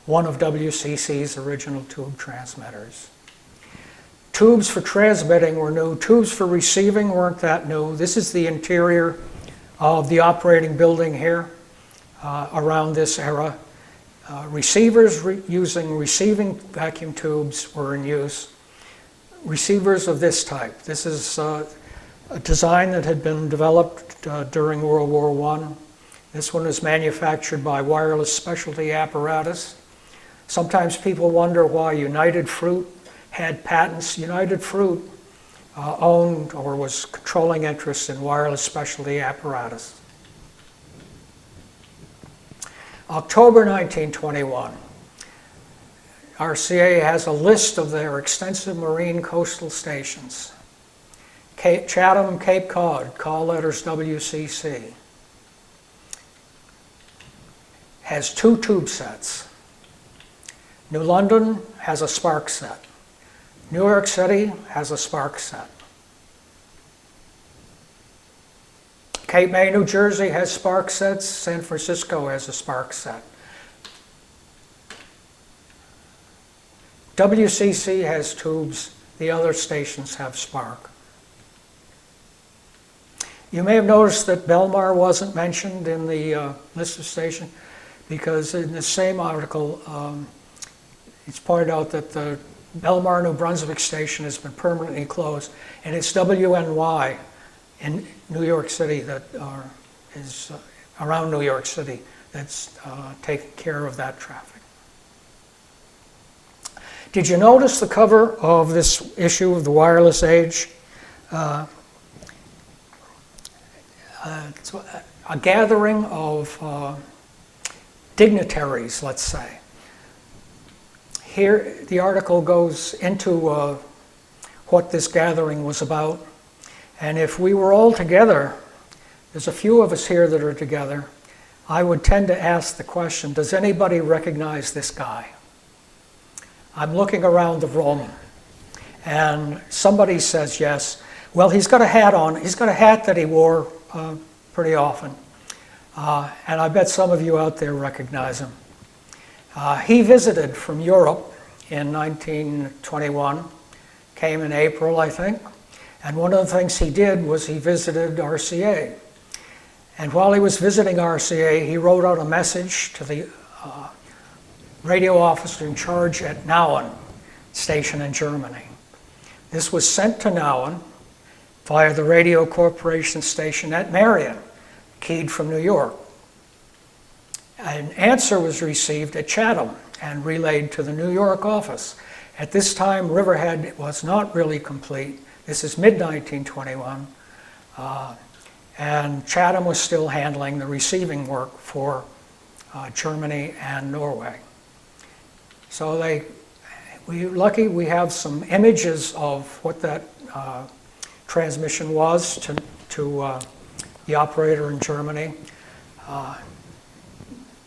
one of WCC's original tube transmitters. Tubes for transmitting were new. Tubes for receiving weren't that new. This is the interior of the operating building here around this era. Receivers using receiving vacuum tubes were in use. Receivers of this type. This is a design that had been developed during World War I. This one is manufactured by Wireless Specialty Apparatus. Sometimes people wonder why United Fruit had patents. United Fruit owned or was controlling interest in Wireless Specialty Apparatus. October 1921. RCA has a list of their extensive marine coastal stations. Chatham, Cape Cod, call letters WCC, has 2 tube sets. New London has a spark set. New York City has a spark set. Cape May, New Jersey has spark sets. San Francisco has a spark set. WCC has tubes. The other stations have spark. You may have noticed that Belmar wasn't mentioned in the list of stations because in the same article it's pointed out that the Belmar, New Brunswick station has been permanently closed, and it's WNY in New York City that is around New York City that's taking care of that traffic. Did you notice the cover of this issue of the Wireless Age? It's a gathering of dignitaries, let's say. Here, the article goes into what this gathering was about. And if we were all together, there's a few of us here that are together, I would tend to ask the question, does anybody recognize this guy? I'm looking around the room, and somebody says yes. Well, he's got a hat on. He's got a hat that he wore pretty often. And I bet some of you out there recognize him. He visited from Europe in 1921, came in April, I think. And one of the things he did was he visited RCA. And while he was visiting RCA, he wrote out a message to the radio officer in charge at Nauen station in Germany. This was sent to Nauen via the Radio Corporation station at Marion, keyed from New York. An answer was received at Chatham and relayed to the New York office. At this time, Riverhead was not really complete. This is mid-1921, and Chatham was still handling the receiving work for Germany and Norway. So we're lucky we have some images of what that transmission was to the operator in Germany.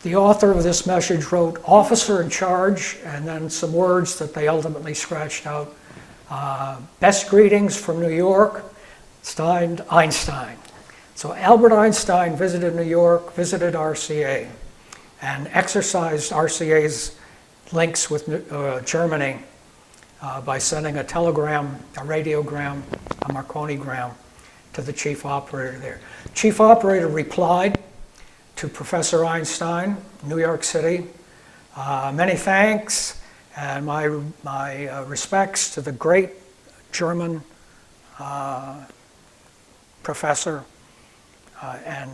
The author of this message wrote "officer in charge" and then some words that they ultimately scratched out. Best greetings from New York, signed Einstein. So Albert Einstein visited New York, visited RCA, and exercised RCA's links with Germany by sending a telegram, a radiogram, a Marconigram to the chief operator there. Chief operator replied to Professor Einstein, New York City, many thanks and my respects to the great German professor and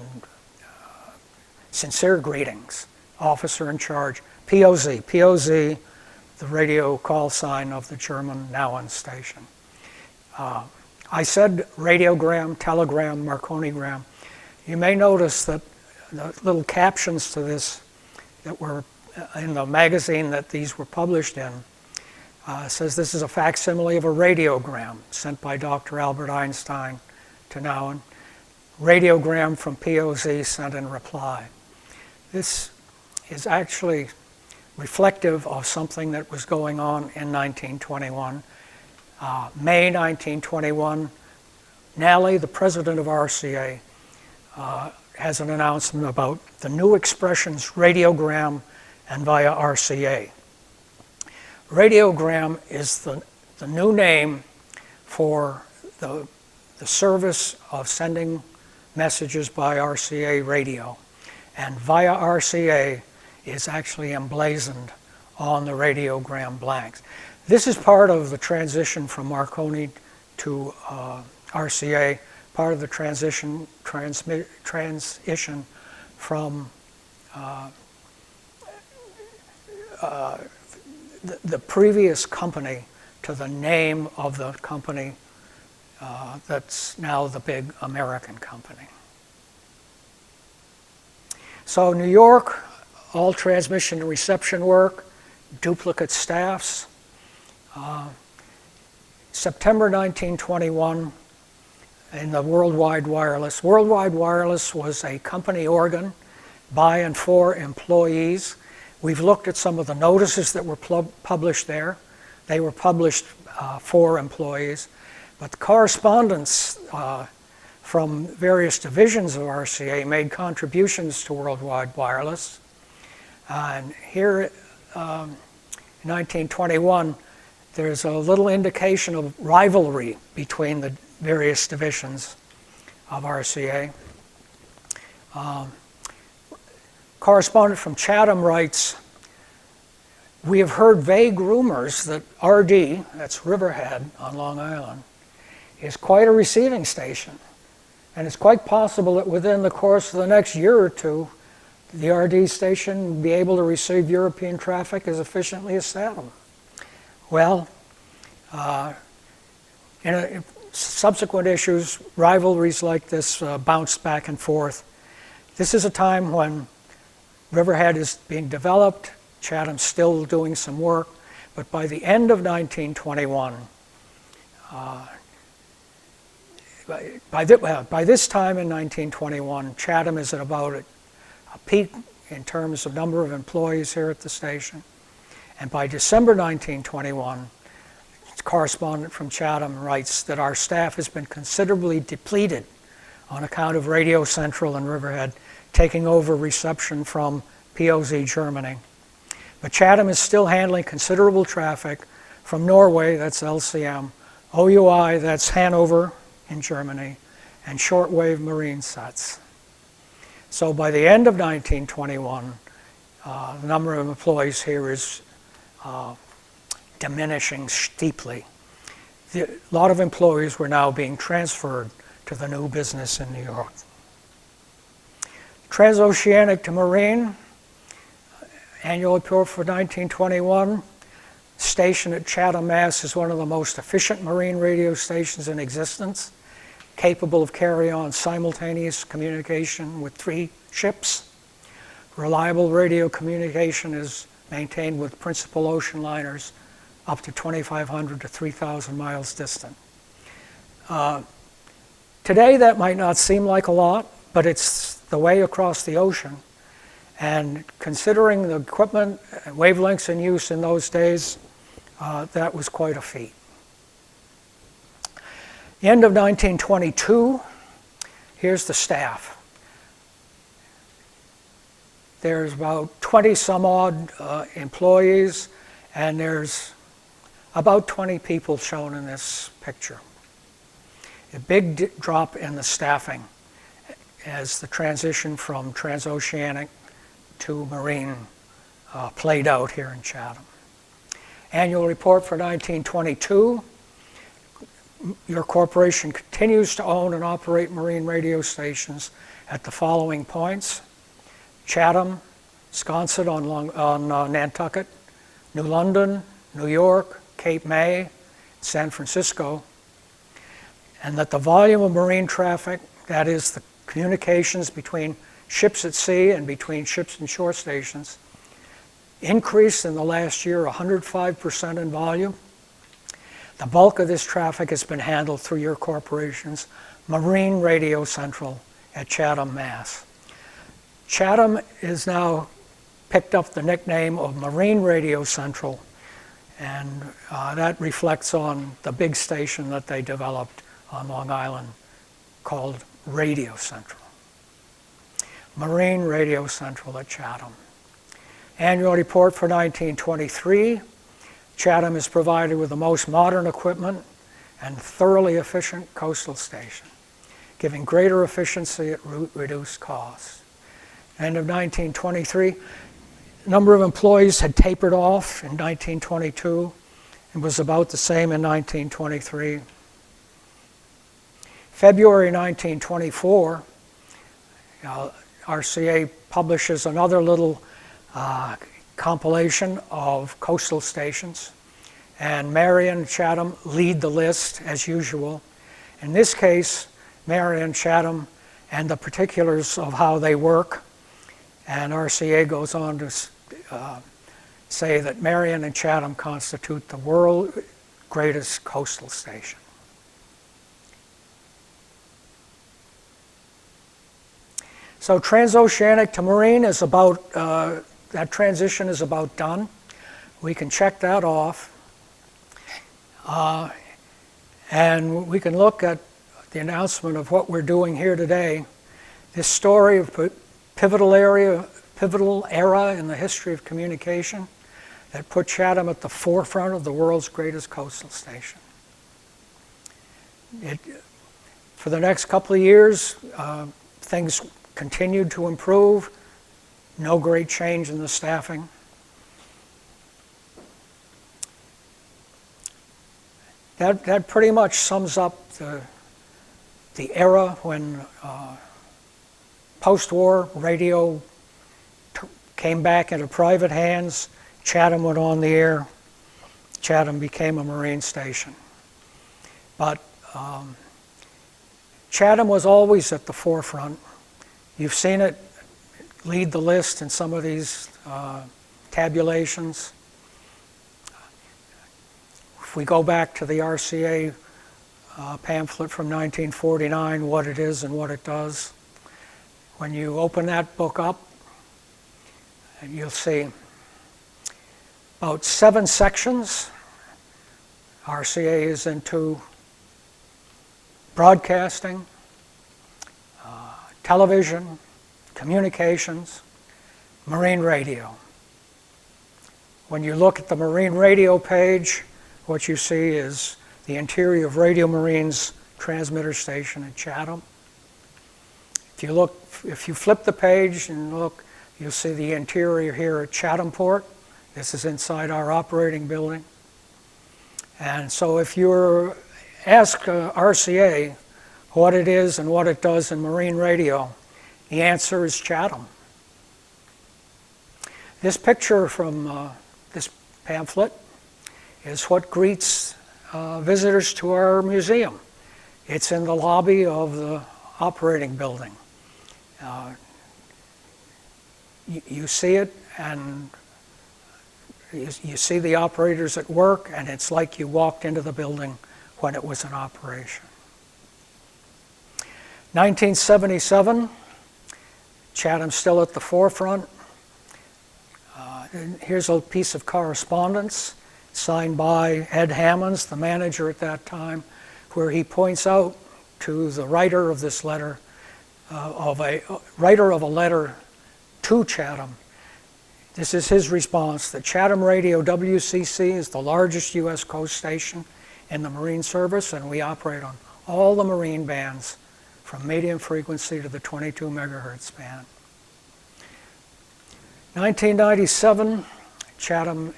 sincere greetings, officer in charge, POZ, POZ, the radio call sign of the German Nauen station. I said radiogram, telegram, Marconigram. You may notice that the little captions to this that were in the magazine that these were published in says this is a facsimile of a radiogram sent by Dr. Albert Einstein to Nauen. Radiogram from POZ sent in reply. This is actually reflective of something that was going on in 1921. May 1921, Nally, the president of RCA, has an announcement about the new expressions radiogram and via RCA. Radiogram is the new name for the service of sending messages by RCA radio. And via RCA is actually emblazoned on the radiogram blanks. This is part of the transition from Marconi to RCA part of the transition from the previous company to the name of the company that's now the big American company. So New York, all transmission and reception work, duplicate staffs. September 1921, in the Worldwide Wireless. Worldwide Wireless was a company organ by and for employees. We've looked at some of the notices that were published there. They were published for employees. But the correspondence from various divisions of RCA made contributions to Worldwide Wireless. And here in 1921, there's a little indication of rivalry between the various divisions of RCA. Correspondent from Chatham writes, "We have heard vague rumors that RD, that's Riverhead on Long Island, is quite a receiving station. And it's quite possible that within the course of the next year or two, the RD station will be able to receive European traffic as efficiently as Chatham." Well, in subsequent issues, rivalries like this bounce back and forth. This is a time when Riverhead is being developed, Chatham's still doing some work, but by the end of 1921, by this time in 1921, Chatham is at about a peak in terms of number of employees here at the station. And by December 1921, a correspondent from Chatham writes that our staff has been considerably depleted on account of Radio Central and Riverhead taking over reception from POZ Germany. But Chatham is still handling considerable traffic from Norway, that's LCM, OUI, that's Hanover in Germany, and shortwave marine sets. So by the end of 1921, the number of employees here is diminishing steeply. A lot of employees were now being transferred to the new business in New York. Transoceanic to Marine, annual report for 1921. Station at Chatham, Mass. Is one of the most efficient marine radio stations in existence, capable of carrying on simultaneous communication with 3 ships. Reliable radio communication is maintained with principal ocean liners up to 2,500 to 3,000 miles distant. Today that might not seem like a lot, but it's the way across the ocean. And considering the equipment, wavelengths in use in those days, that was quite a feat. The end of 1922, here's the staff. There's about 20 some odd employees, and there's about 20 people shown in this picture. A big drop in the staffing as the transition from transoceanic to marine played out here in Chatham. Annual report for 1922. Your corporation continues to own and operate marine radio stations at the following points: Chatham, Sconset on Nantucket, New London, New York, Cape May, San Francisco, and that the volume of marine traffic, that is the communications between ships at sea and between ships and shore stations, increased in the last year 105% in volume. The bulk of this traffic has been handled through your corporation's Marine Radio Central at Chatham, Mass. Chatham is now picked up the nickname of Marine Radio Central, and that reflects on the big station that they developed on Long Island called Radio Central. Marine Radio Central at Chatham. Annual report for 1923. Chatham is provided with the most modern equipment and thoroughly efficient coastal station, giving greater efficiency at reduced costs. End of 1923, number of employees had tapered off in 1922 and was about the same in 1923. February 1924, RCA publishes another little compilation of coastal stations, and Marion and Chatham lead the list as usual. In this case, Marion, Chatham, and the particulars of how they work, and RCA goes on to say that Marion and Chatham constitute the world's greatest coastal station. So transoceanic to marine is about, that transition is about done. We can check that off. And we can look at the announcement of what we're doing here today. This story of pivotal era in the history of communication that put Chatham at the forefront of the world's greatest coastal station. For the next couple of years, things continued to improve. No great change in the staffing. That pretty much sums up the era when post-war radio came back into private hands. Chatham went on the air. Chatham became a marine station. But Chatham was always at the forefront. You've seen it lead the list in some of these tabulations. If we go back to the RCA pamphlet from 1949, what it is and what it does, when you open that book up, and you'll see about 7 sections. RCA is into broadcasting, television, communications, marine radio. When you look at the marine radio page, what you see is the interior of Radio Marine's transmitter station at Chatham. If you flip the page and look, you'll see the interior here at Chathamport. This is inside our operating building. And so if you ask RCA what it is and what it does in marine radio, the answer is Chatham. This picture from this pamphlet is what greets visitors to our museum. It's in the lobby of the operating building. You see it, and you see the operators at work, and it's like you walked into the building when it was in operation. 1977, Chatham's still at the forefront. And here's a piece of correspondence signed by Ed Hammonds, the manager at that time, where he points out to the writer of this letter, writer of a letter to Chatham. This is his response: that Chatham Radio WCC is the largest U.S. coast station in the Marine Service, and we operate on all the marine bands from medium frequency to the 22 megahertz band. 1997, Chatham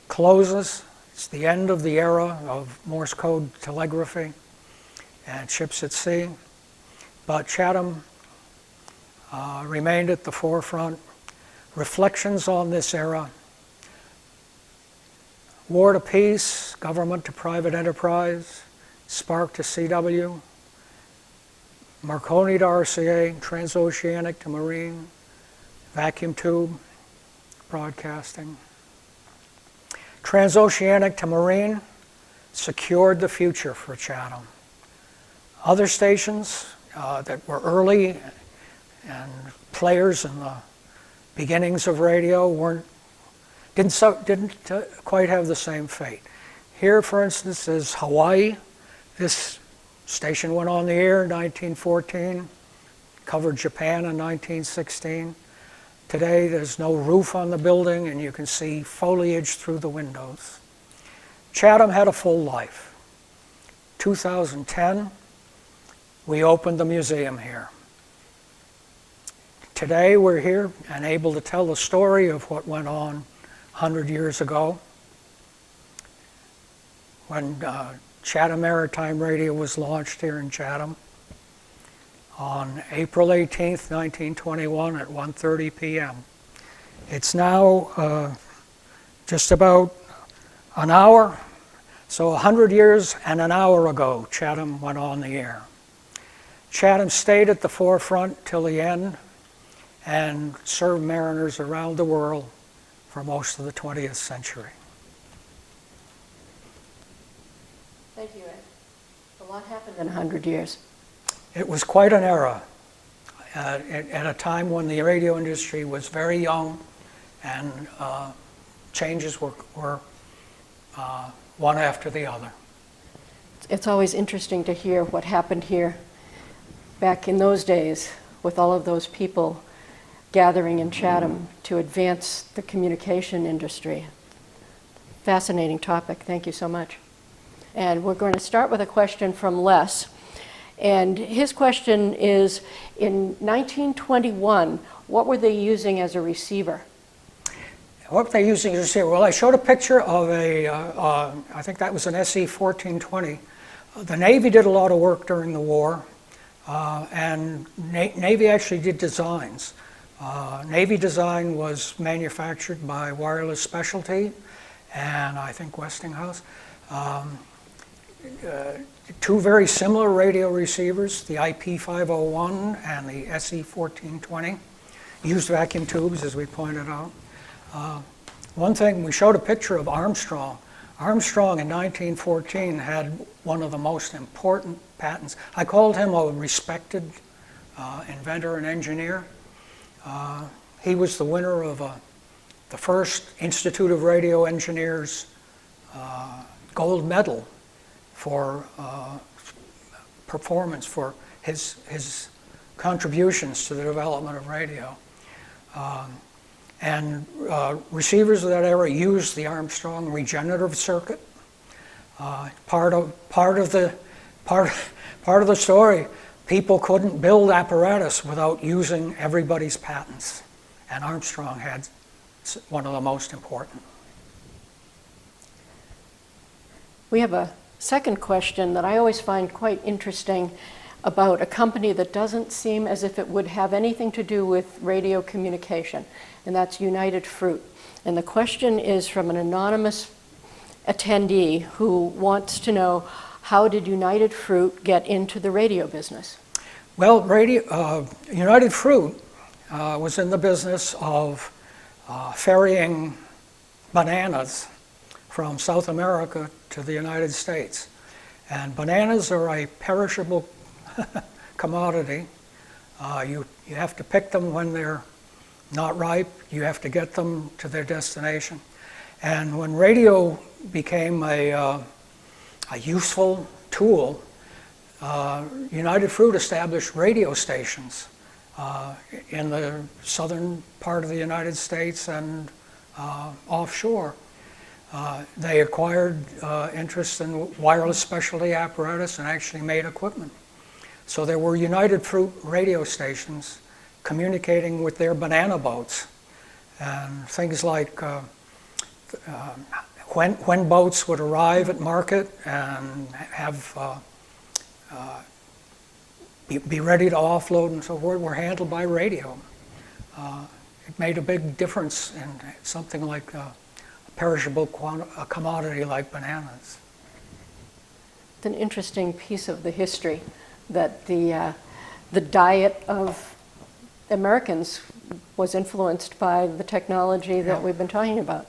closes. It's the end of the era of Morse code telegraphy and ships at sea. But Chatham remained at the forefront. Reflections on this era: war to peace, government to private enterprise, spark to CW, Marconi to RCA, transoceanic to marine, vacuum tube, broadcasting. Transoceanic to marine secured the future for Chatham. Other stations that were early and players in the beginnings of radio didn't quite have the same fate. Here, for instance, is Hawaii. This station went on the air in 1914, covered Japan in 1916. Today, there's no roof on the building, and you can see foliage through the windows. Chatham had a full life. 2010, we opened the museum here. Today, we're here and able to tell the story of what went on 100 years ago when Chatham Maritime Radio was launched here in Chatham on April 18th, 1921 at 1:30 p.m. It's now just about an hour, so 100 years and an hour ago, Chatham went on the air. Chatham stayed at the forefront till the end and served mariners around the world for most of the 20th century. Thank you, Ed. A lot happened in 100 years. It was quite an era at a time when the radio industry was very young and changes were one after the other. It's always interesting to hear what happened here back in those days with all of those people gathering in Chatham to advance the communication industry. Fascinating topic. Thank you so much. And we're going to start with a question from Les. And his question is, in 1921, what were they using as a receiver? What were they using as a receiver? Well, I showed a picture of I think that was an SE 1420. The Navy did a lot of work during the war, and Navy actually did designs. Navy design was manufactured by Wireless Specialty and I think Westinghouse. Two very similar radio receivers, the IP 501 and the SE 1420, used vacuum tubes, as we pointed out. One thing, we showed a picture of Armstrong. Armstrong in 1914 had one of the most important patents. I called him a respected inventor and engineer. He was the winner of the first Institute of Radio Engineers gold medal for performance for his contributions to the development of radio. And receivers of that era used the Armstrong regenerative circuit. Part of the story, people couldn't build apparatus without using everybody's patents, and Armstrong had one of the most important. We have a second question that I always find quite interesting about a company that doesn't seem as if it would have anything to do with radio communication, and that's United Fruit. And the question is from an anonymous attendee who wants to know, how did United Fruit get into the radio business? Well, United Fruit was in the business of ferrying bananas from South America to the United States. And bananas are a perishable commodity. You have to pick them when they're not ripe. You have to get them to their destination. And when radio became a useful tool, United Fruit established radio stations in the southern part of the United States and offshore. They acquired interest in wireless specialty apparatus and actually made equipment. So there were United Fruit radio stations communicating with their banana boats, and things like when boats would arrive at market and have be ready to offload and so forth were handled by radio. It made a big difference in something like a perishable commodity like bananas. It's an interesting piece of the history that the diet of Americans was influenced by the technology that we've been talking about.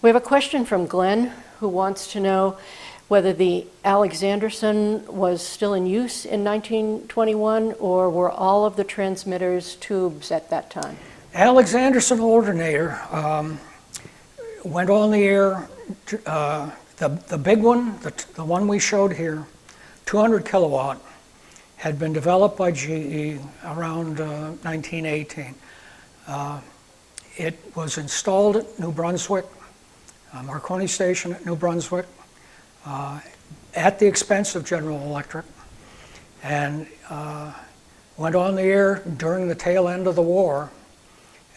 We have a question from Glenn who wants to know whether the Alexanderson was still in use in 1921 or were all of the transmitters tubes at that time? Alexanderson alternator went on the air, the big one, the one we showed here, 200 kilowatt, had been developed by GE around 1918. It was installed at New Brunswick, Marconi Station at New Brunswick, at the expense of General Electric, and went on the air during the tail end of the war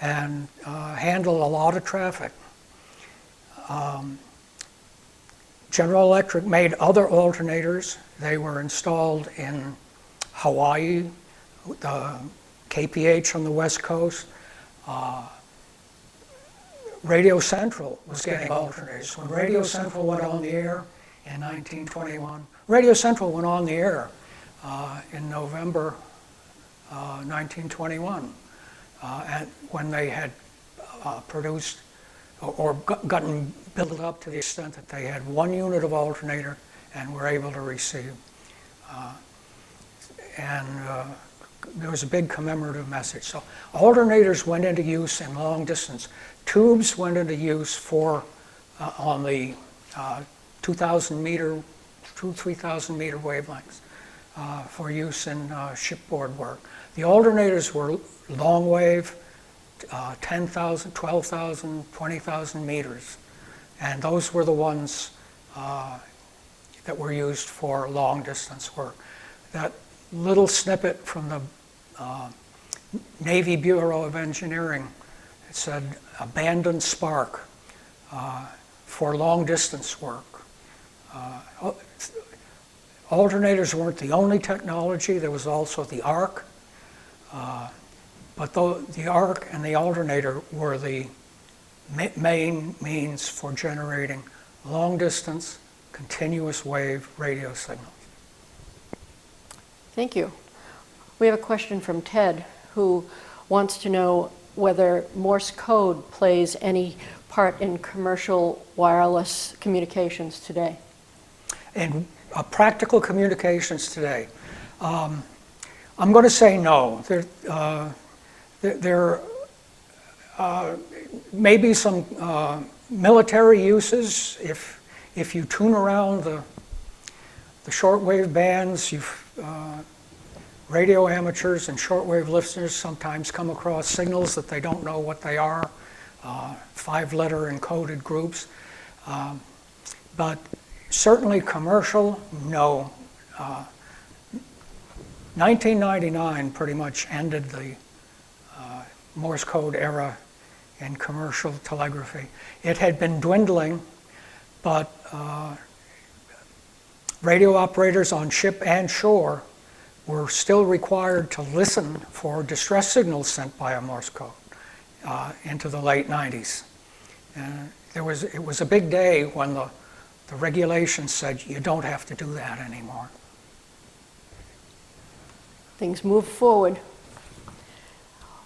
and handled a lot of traffic. General Electric made other alternators. They were installed in Hawaii, KPH on the West Coast. Radio Central was getting alternators. When Radio Central went on the air in 1921, Radio Central went on the air in November 1921, and when they had produced or gotten built up to the extent that they had 1 unit of alternator and were able to receive. There was a big commemorative message. So alternators went into use in long distance. Tubes went into use for on the 2,000 meter, 3,000 meter wavelengths for use in shipboard work. The alternators were long wave, 10,000, 12,000, 20,000 meters. And those were the ones that were used for long distance work. That little snippet from the Navy Bureau of Engineering, it said abandoned spark for long distance work. Alternators weren't the only technology. There was also the arc. But the arc and the alternator were the main means for generating long distance, continuous wave radio signals. Thank you. We have a question from Ted, who wants to know whether Morse code plays any part in commercial wireless communications today. In practical communications today, I'm going to say no. There may be some military uses if you tune around the shortwave bands. Radio amateurs and shortwave listeners sometimes come across signals that they don't know what they are, 5-letter encoded groups. But certainly commercial, no. 1999 pretty much ended the Morse code era in commercial telegraphy. It had been dwindling, but radio operators on ship and shore were still required to listen for distress signals sent by a Morse code into the late 90s. It was a big day when the regulations said you don't have to do that anymore. Things move forward.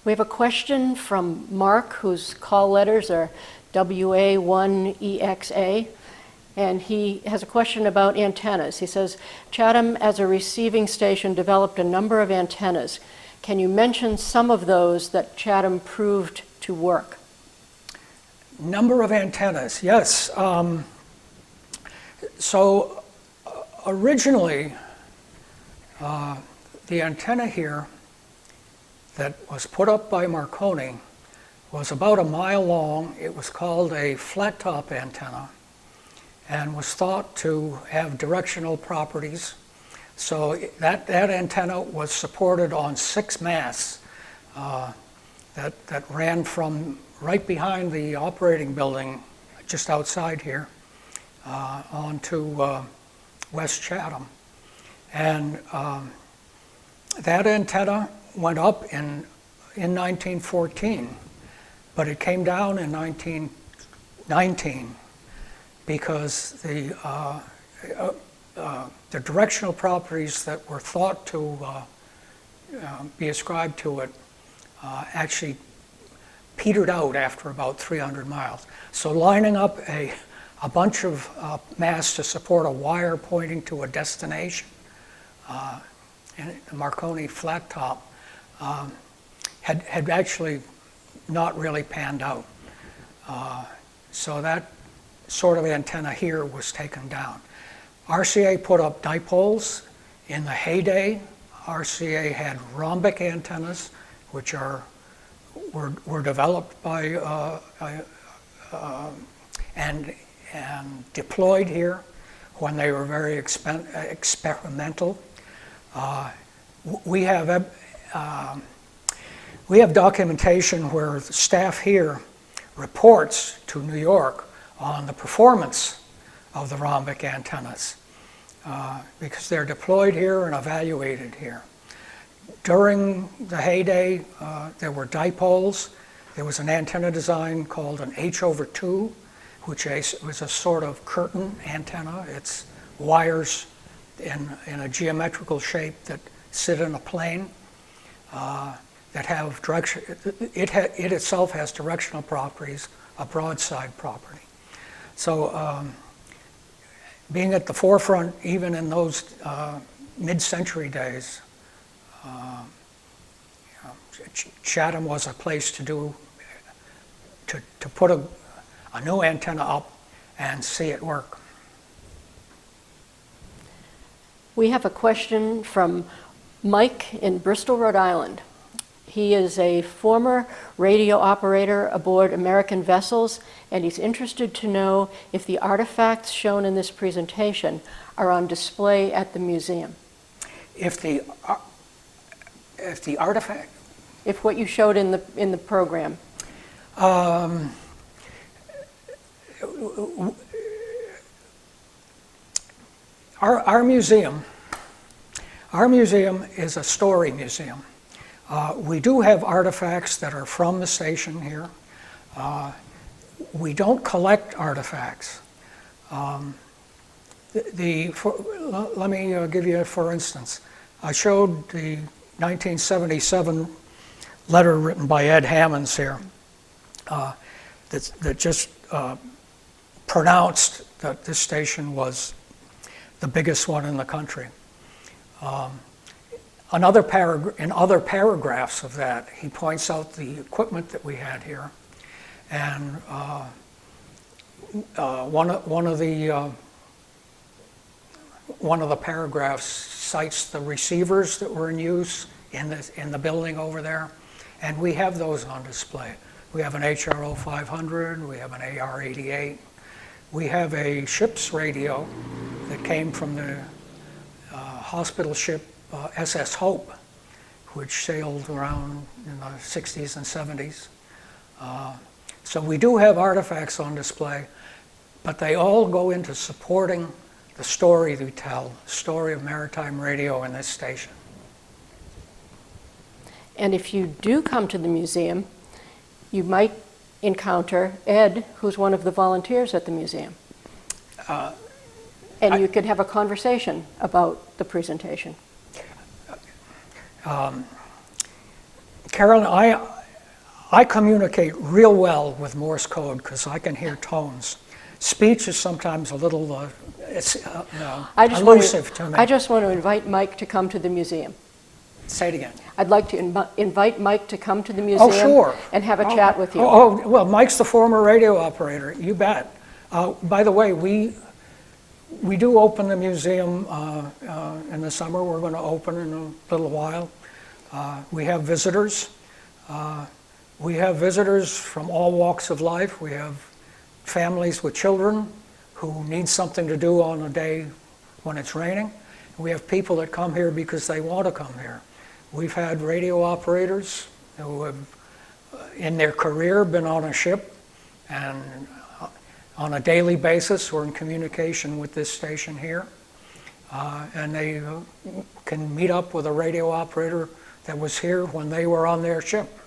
We have a question from Mark, whose call letters are WA1EXA, and he has a question about antennas. He says, Chatham, as a receiving station, developed a number of antennas. Can you mention some of those that Chatham proved to work? Number of antennas, yes. So originally, the antenna here that was put up by Marconi was about a mile long. It was called a flat top antenna and was thought to have directional properties. So that antenna was supported on 6 masts that ran from right behind the operating building just outside here onto West Chatham. And that antenna went up in 1914, but it came down in 1919 because the directional properties that were thought to be ascribed to it actually petered out after about 300 miles. So lining up a bunch of masts to support a wire pointing to a destination, and the Marconi flat top had actually not really panned out. So that sort of antenna here was taken down. RCA put up dipoles. In the heyday, RCA had rhombic antennas, which were developed by and deployed here when they were very experimental. We have documentation where the staff here reports to New York on the performance of the rhombic antennas because they're deployed here and evaluated here. During the heyday, there were dipoles. There was an antenna design called an H/2, which was a sort of curtain antenna. It's wires in a geometrical shape that sit in a plane that have direction. It itself has directional properties, a broadside property. So being at the forefront, even in those mid-century days, Chatham was a place to put a new antenna up and see it work. We have a question from Mike in Bristol, Rhode Island. He is a former radio operator aboard American vessels, and he's interested to know if the artifacts shown in this presentation are on display at the museum. If the artifact, If what you showed in the program. Our museum is a story museum. We do have artifacts that are from the station here. We don't collect artifacts. Let me give you, for instance, I showed the 1977 letter written by Ed Hammonds here that just pronounced that this station was the biggest one in the country. In other paragraphs of that, he points out the equipment that we had here, and one of the paragraphs cites the receivers that were in use in the building over there, and we have those on display. We have an HRO 500, we have an AR 88, we have a ship's radio that came from the hospital ship SS Hope, which sailed around in the 60s and 70s. So we do have artifacts on display, but they all go into supporting the story we tell, the story of maritime radio in this station. And if you do come to the museum, you might encounter Ed, who's one of the volunteers at the museum. And you could have a conversation about the presentation. Carolyn, I communicate real well with Morse code because I can hear tones. Speech is sometimes a little elusive to me. I just want to invite Mike to come to the museum. Say it again. I'd like to invite Mike to come to the museum sure. and have a chat with you. Well, Mike's the former radio operator. You bet. By the way, we do open the museum in the summer. We're going to open in a little while. We have visitors. We have visitors from all walks of life. We have families with children who need something to do on a day when it's raining. We have people that come here because they want to come here. We've had radio operators who have, in their career, been on a ship, and on a daily basis we're in communication with this station here. And they can meet up with a radio operator that was here when they were on their ship.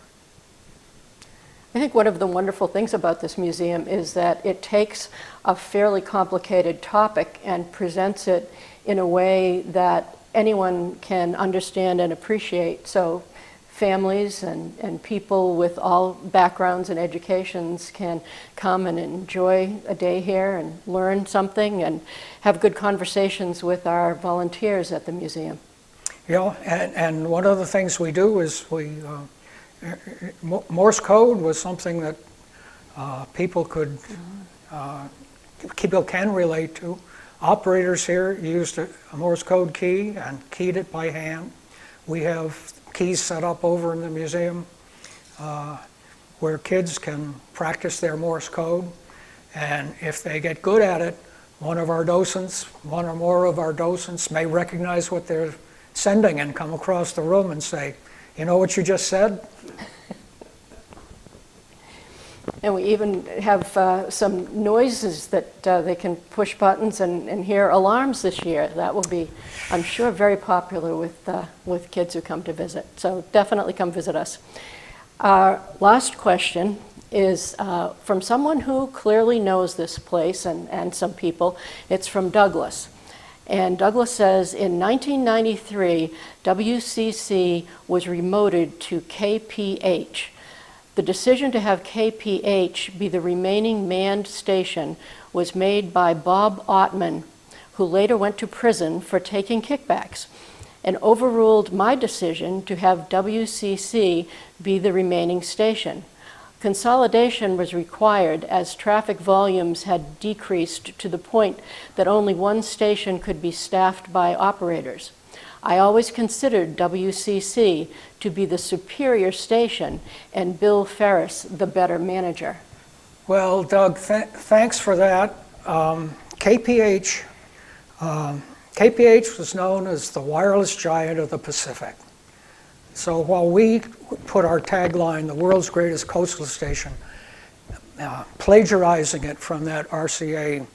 I think one of the wonderful things about this museum is that it takes a fairly complicated topic and presents it in a way that anyone can understand and appreciate. So families and people with all backgrounds and educations can come and enjoy a day here and learn something and have good conversations with our volunteers at the museum. Yeah, and one of the things we do is Morse code was something that people can relate to. Operators here used a Morse code key and keyed it by hand. We have keys set up over in the museum where kids can practice their Morse code, and if they get good at it, one or more of our docents may recognize what they're sending and come across the room and say, "You know what you just said?" And we even have some noises that they can push buttons and hear alarms this year. That will be, I'm sure, very popular with kids who come to visit. So definitely come visit us. Our last question is from someone who clearly knows this place and some people. It's from Douglas. And Douglas says, in 1993, WCC was remoted to KPH. The decision to have KPH be the remaining manned station was made by Bob Ottman, who later went to prison for taking kickbacks, and overruled my decision to have WCC be the remaining station. Consolidation was required as traffic volumes had decreased to the point that only one station could be staffed by operators. I always considered WCC to be the superior station and Bill Ferris the better manager. Well, Doug, thanks for that. KPH was known as the wireless giant of the Pacific. So while we put our tagline, the world's greatest coastal station, plagiarizing it from that RCA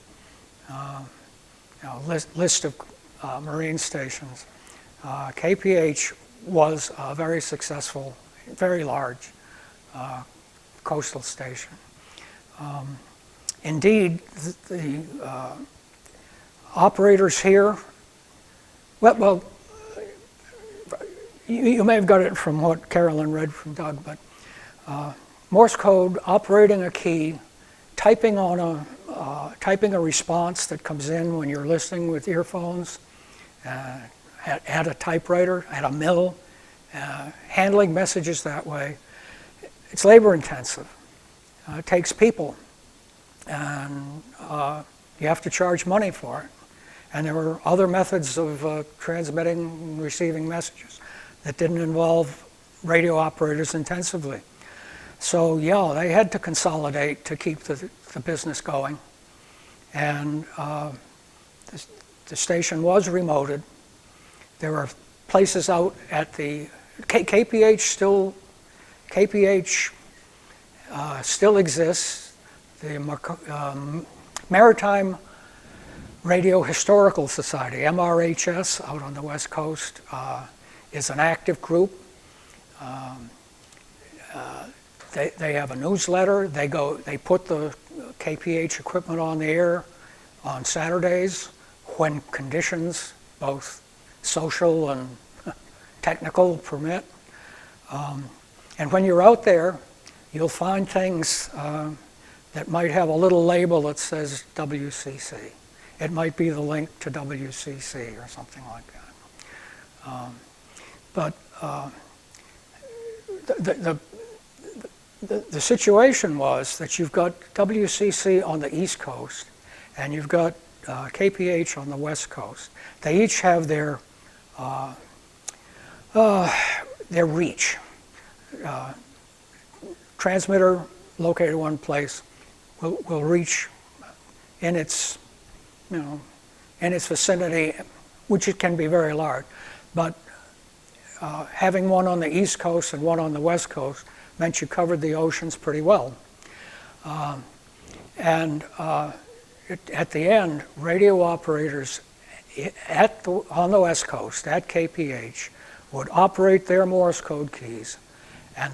list of marine stations, KPH was a very successful, very large coastal station. Indeed, the operators here, well, you may have got it from what Carolyn read from Doug, but Morse code, operating a key, typing a response that comes in when you're listening with earphones, at a typewriter, at a mill, handling messages that way. It's labor intensive. It takes people, and you have to charge money for it. And there were other methods of transmitting and receiving messages that didn't involve radio operators intensively. So yeah, they had to consolidate to keep the business going. And the station was remoted. There are places out at the KPH still exists. The Maritime Radio Historical Society, MRHS, out on the West Coast, is an active group. They have a newsletter. They put the KPH equipment on the air on Saturdays when conditions, both social and technical, permit. And when you're out there, you'll find things that might have a little label that says WCC. It might be the link to WCC or something like that. But the situation was that you've got WCC on the East Coast and you've got KPH on the West Coast. They each have their reach. Transmitter located one place will reach in its vicinity, which it can be very large. But having one on the East Coast and one on the West Coast meant you covered the oceans pretty well. And at the end, radio operators on the West Coast at KPH would operate their Morse code keys, and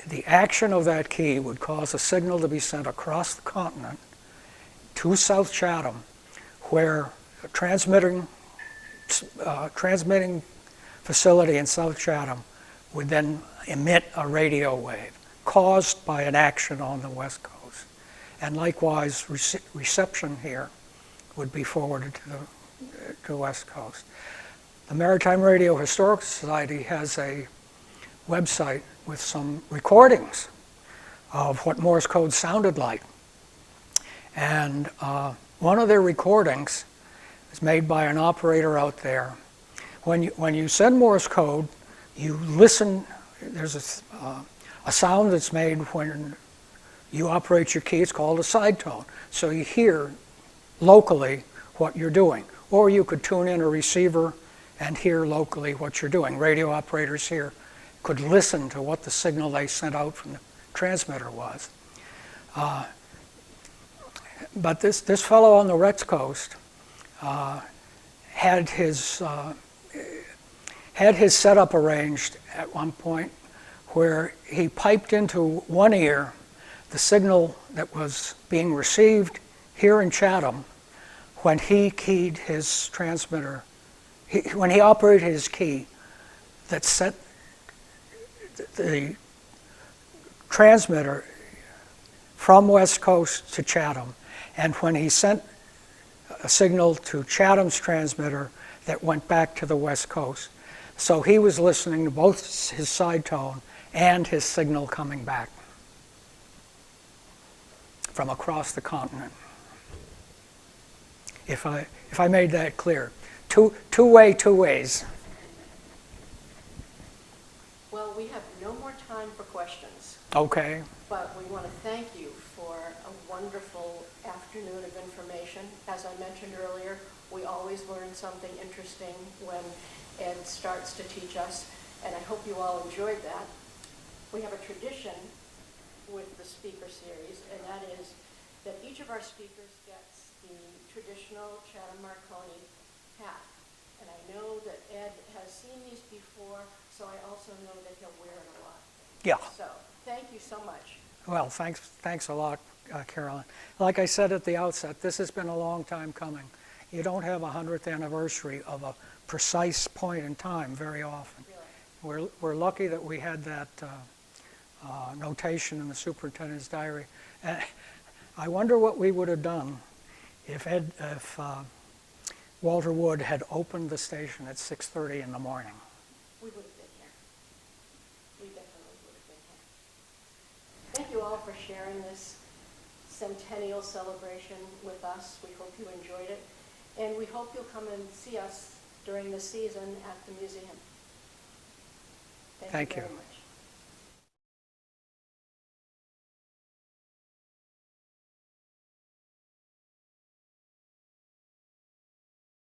the action of that key would cause a signal to be sent across the continent to South Chatham, where a transmitting facility in South Chatham would then emit a radio wave caused by an action on the West Coast. And likewise, reception here would be forwarded to the West Coast. The Maritime Radio Historical Society has a website with some recordings of what Morse code sounded like. And one of their recordings is made by an operator out there. When you send Morse code, you listen. There's a sound that's made when you operate your key. It's called a side tone. So you hear locally what you're doing. Or you could tune in a receiver and hear locally what you're doing. Radio operators here could listen to what the signal they sent out from the transmitter was. But this fellow on the West Coast had his setup arranged at one point where he piped into one ear the signal that was being received here in Chatham when he keyed his transmitter, when he operated his key that set the transmitter from West Coast to Chatham, and when he sent a signal to Chatham's transmitter that went back to the West Coast. So he was listening to both his side tone and his signal coming back from across the continent. If I made that clear. Two ways. Well, we have no more time for questions. Okay. But we want to thank you for a wonderful afternoon of information. As I mentioned earlier, we always learn something interesting when Ed starts to teach us, and I hope you all enjoyed that. We have a tradition with the speaker series, and that is that each of our speakers gets the traditional Chatham Marconi hat. And I know that Ed has seen these before, so I also know that he'll wear it a lot. Yeah. So thank you so much. Well, thanks a lot, Carolyn. Like I said at the outset, this has been a long time coming. You don't have a 100th anniversary of a precise point in time very often. Really? We're lucky that we had that notation in the superintendent's diary. I wonder what we would have done if Walter Wood had opened the station at 6:30 in the morning. We would have been here. We definitely would have been here. Thank you all for sharing this centennial celebration with us. We hope you enjoyed it. And we hope you'll come and see us during the season at the museum. Thank you very much.